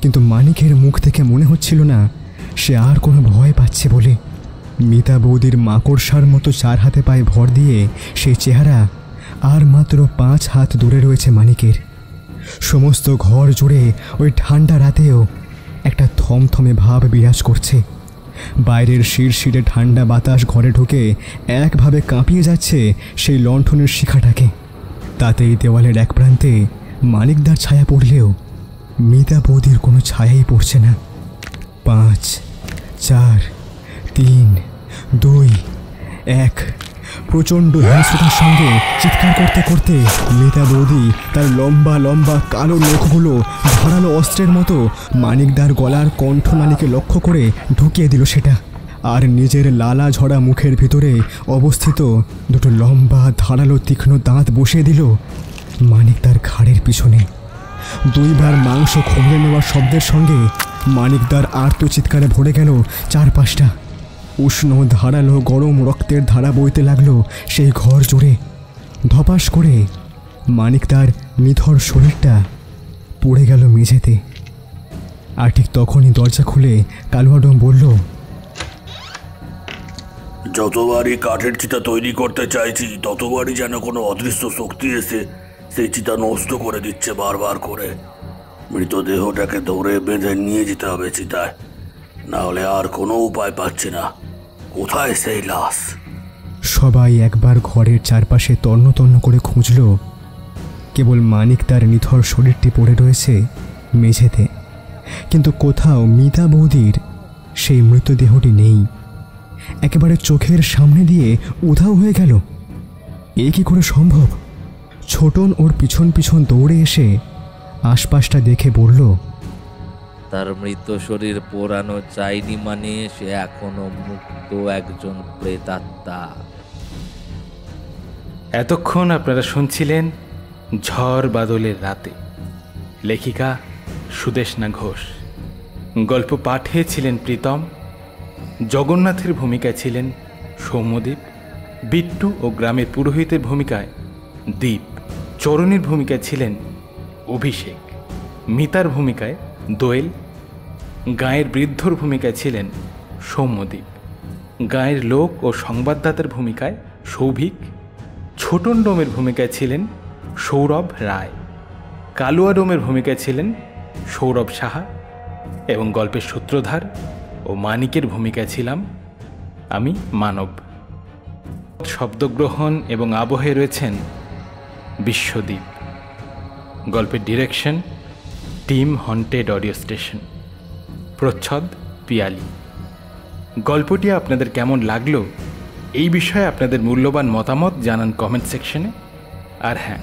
কিন্তু মানিকের মুখ থেকে মনে হচ্ছিল না সে আর কোনো ভয় পাচ্ছে বলে। মিতা বৌদির মাকড়সার মতো চার হাতে পায়ে ভর দিয়ে সেই চেহারা আর মাত্র 5 হাত দূরে রয়েছে মানিকের। সমস্ত ঘর জুড়ে ওই ঠান্ডা রাতেও একটা থমথমে ভাব বিরাজ করছে। বাইরের শিরশিরে ঠান্ডা বাতাস ঘরে ঢুকে একভাবে কাঁপিয়ে যাচ্ছে সেই লণ্ঠনের শিখাটাকে। তাতেই দেওয়ালের এক প্রান্তে মানিকদার ছায়া পড়লেও মিতা বৌদির কোনো ছায়াই পড়ছে না। 5, 4, 3, 2, 1 প্রচণ্ড হিংস্রতার সঙ্গে চিৎকার করতে করতে মিতা বৌদি তার লম্বা লম্বা কালো নখগুলো ধারালো অস্ত্রের মতো মানিকদার গলার কণ্ঠনালীকে লক্ষ্য করে ঢুকিয়ে দিল সেটা। আর নিজের লালা ঝরা মুখের ভিতরে অবস্থিত দুটো লম্বা ধারালো তীক্ষ্ণ দাঁত বসিয়ে দিল মানিকদার ঘাড়ের পিছনে। দুইবার মাংস খুঁড়ে নেওয়ার শব্দের সঙ্গে মানিকদার আর্তচিৎকারে ভরে গেল চারপাশটা। উষ্ণ ধারালো গরম রক্তের ধারা বইতে লাগলো সেই ঘর জুড়ে। ধপাস করে মানিকদার নিথর শরীরটা পড়ে গেল মেঝেতে। আর ঠিক তখনই দরজা খুলে কালুয়াডম বলল,
যতবারই কাঠের চিতা তৈরি করতে চাইছি ততবারই যেন কোনো অদৃশ্য শক্তি এসে সেই চিতা নষ্ট করে দিচ্ছে বারবার করে। মৃতদেহটাকে ধরে বেঁধে নিয়ে যেতে হবে চিতায়, না হলে আর কোনো উপায় পাচ্ছি না। কোথায় সেই লাশ?
সবাই একবার ঘরের চারপাশে তন্ন তন্ন করে খুঁজল। কেবল মানিক তার নিথর শরীরটি পড়ে রয়েছে মেঝেতে, কিন্তু কোথাও মিতা বৌদির সেই মৃতদেহটি নেই। একেবারে চোখের সামনে দিয়ে উধাও হয়ে গেল। এ কি করে সম্ভব? ছোটন ওর পিছন পিছন দৌড়ে এসে আশপাশটা দেখে বলল,
তার মৃত শরীর পোড়ানো চাইনি মানে সে এখনো মুক্ত একজন প্রেতাত্মা।
এতক্ষণ আপনারা শুনছিলেন ঝড় বাদলের রাতে, লেখিকা সুদেষ্ণা ঘোষ। গল্প পাঠে ছিলেন প্রীতম, জগন্নাথের ভূমিকায় ছিলেন সৌম্যদীপ, বিট্টু ও গ্রামের পুরোহিতের ভূমিকায় দীপ, চরণীর ভূমিকায় ছিলেন অভিষেক, মিতার ভূমিকায় দোয়েল, গাঁয়ের বৃদ্ধর ভূমিকায় ছিলেন সৌম্যদীপ, গাঁয়ের লোক ও সংবাদদাতার ভূমিকায় সৌভিক, ছোটন ডোমের ভূমিকায় ছিলেন সৌরভ রায়, কালুয়া ডোমের ভূমিকায় ছিলেন সৌরভ সাহা এবং গল্পের সূত্রধার ও মানিকের ভূমিকায় ছিলাম আমি মানব। শব্দগ্রহণ এবং আবহে রয়েছেন বিশ্বদীপ। গল্পের direction team haunted audio station, প্রচ্ছদ পিয়ালি। গল্পটি আপনাদের কেমন লাগলো এই বিষয়ে আপনাদের মূল্যবান মতামত জানান কমেন্ট সেকশনে। আর হ্যাঁ,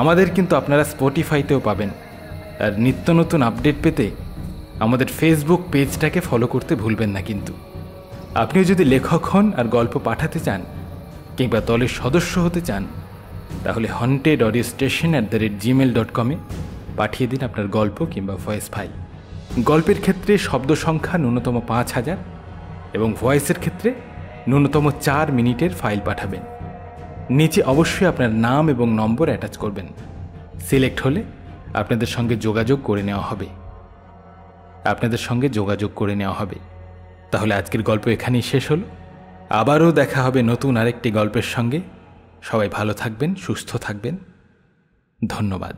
আমাদের কিন্তু আপনারা স্পটিফাইতেও পাবেন। আর নিত্য নতুন আপডেট পেতে আমাদের ফেসবুক পেজটাকে ফলো করতে ভুলবেন না। কিন্তু আপনিও যদি লেখক হন আর গল্প পাঠাতে চান কিংবা দলের সদস্য হতে চান, তাহলে hauntedaudiostation@gmail.com পাঠিয়ে দিন আপনার গল্প কিংবা ভয়েস ফাইল। গল্পের ক্ষেত্রে শব্দ সংখ্যা ন্যূনতম 5000 এবং ভয়েসের ক্ষেত্রে ন্যূনতম 4 মিনিটের ফাইল পাঠাবেন। নিচে অবশ্যই আপনার নাম এবং নম্বর অ্যাটাচ করবেন। সিলেক্ট হলে আপনাদের সঙ্গে যোগাযোগ করে নেওয়া হবে। তাহলে আজকের গল্প এখানেই শেষ হলো। আবারও দেখা হবে নতুন আরেকটি গল্পের সঙ্গে। সবাই ভালো থাকবেন, সুস্থ থাকবেন। ধন্যবাদ।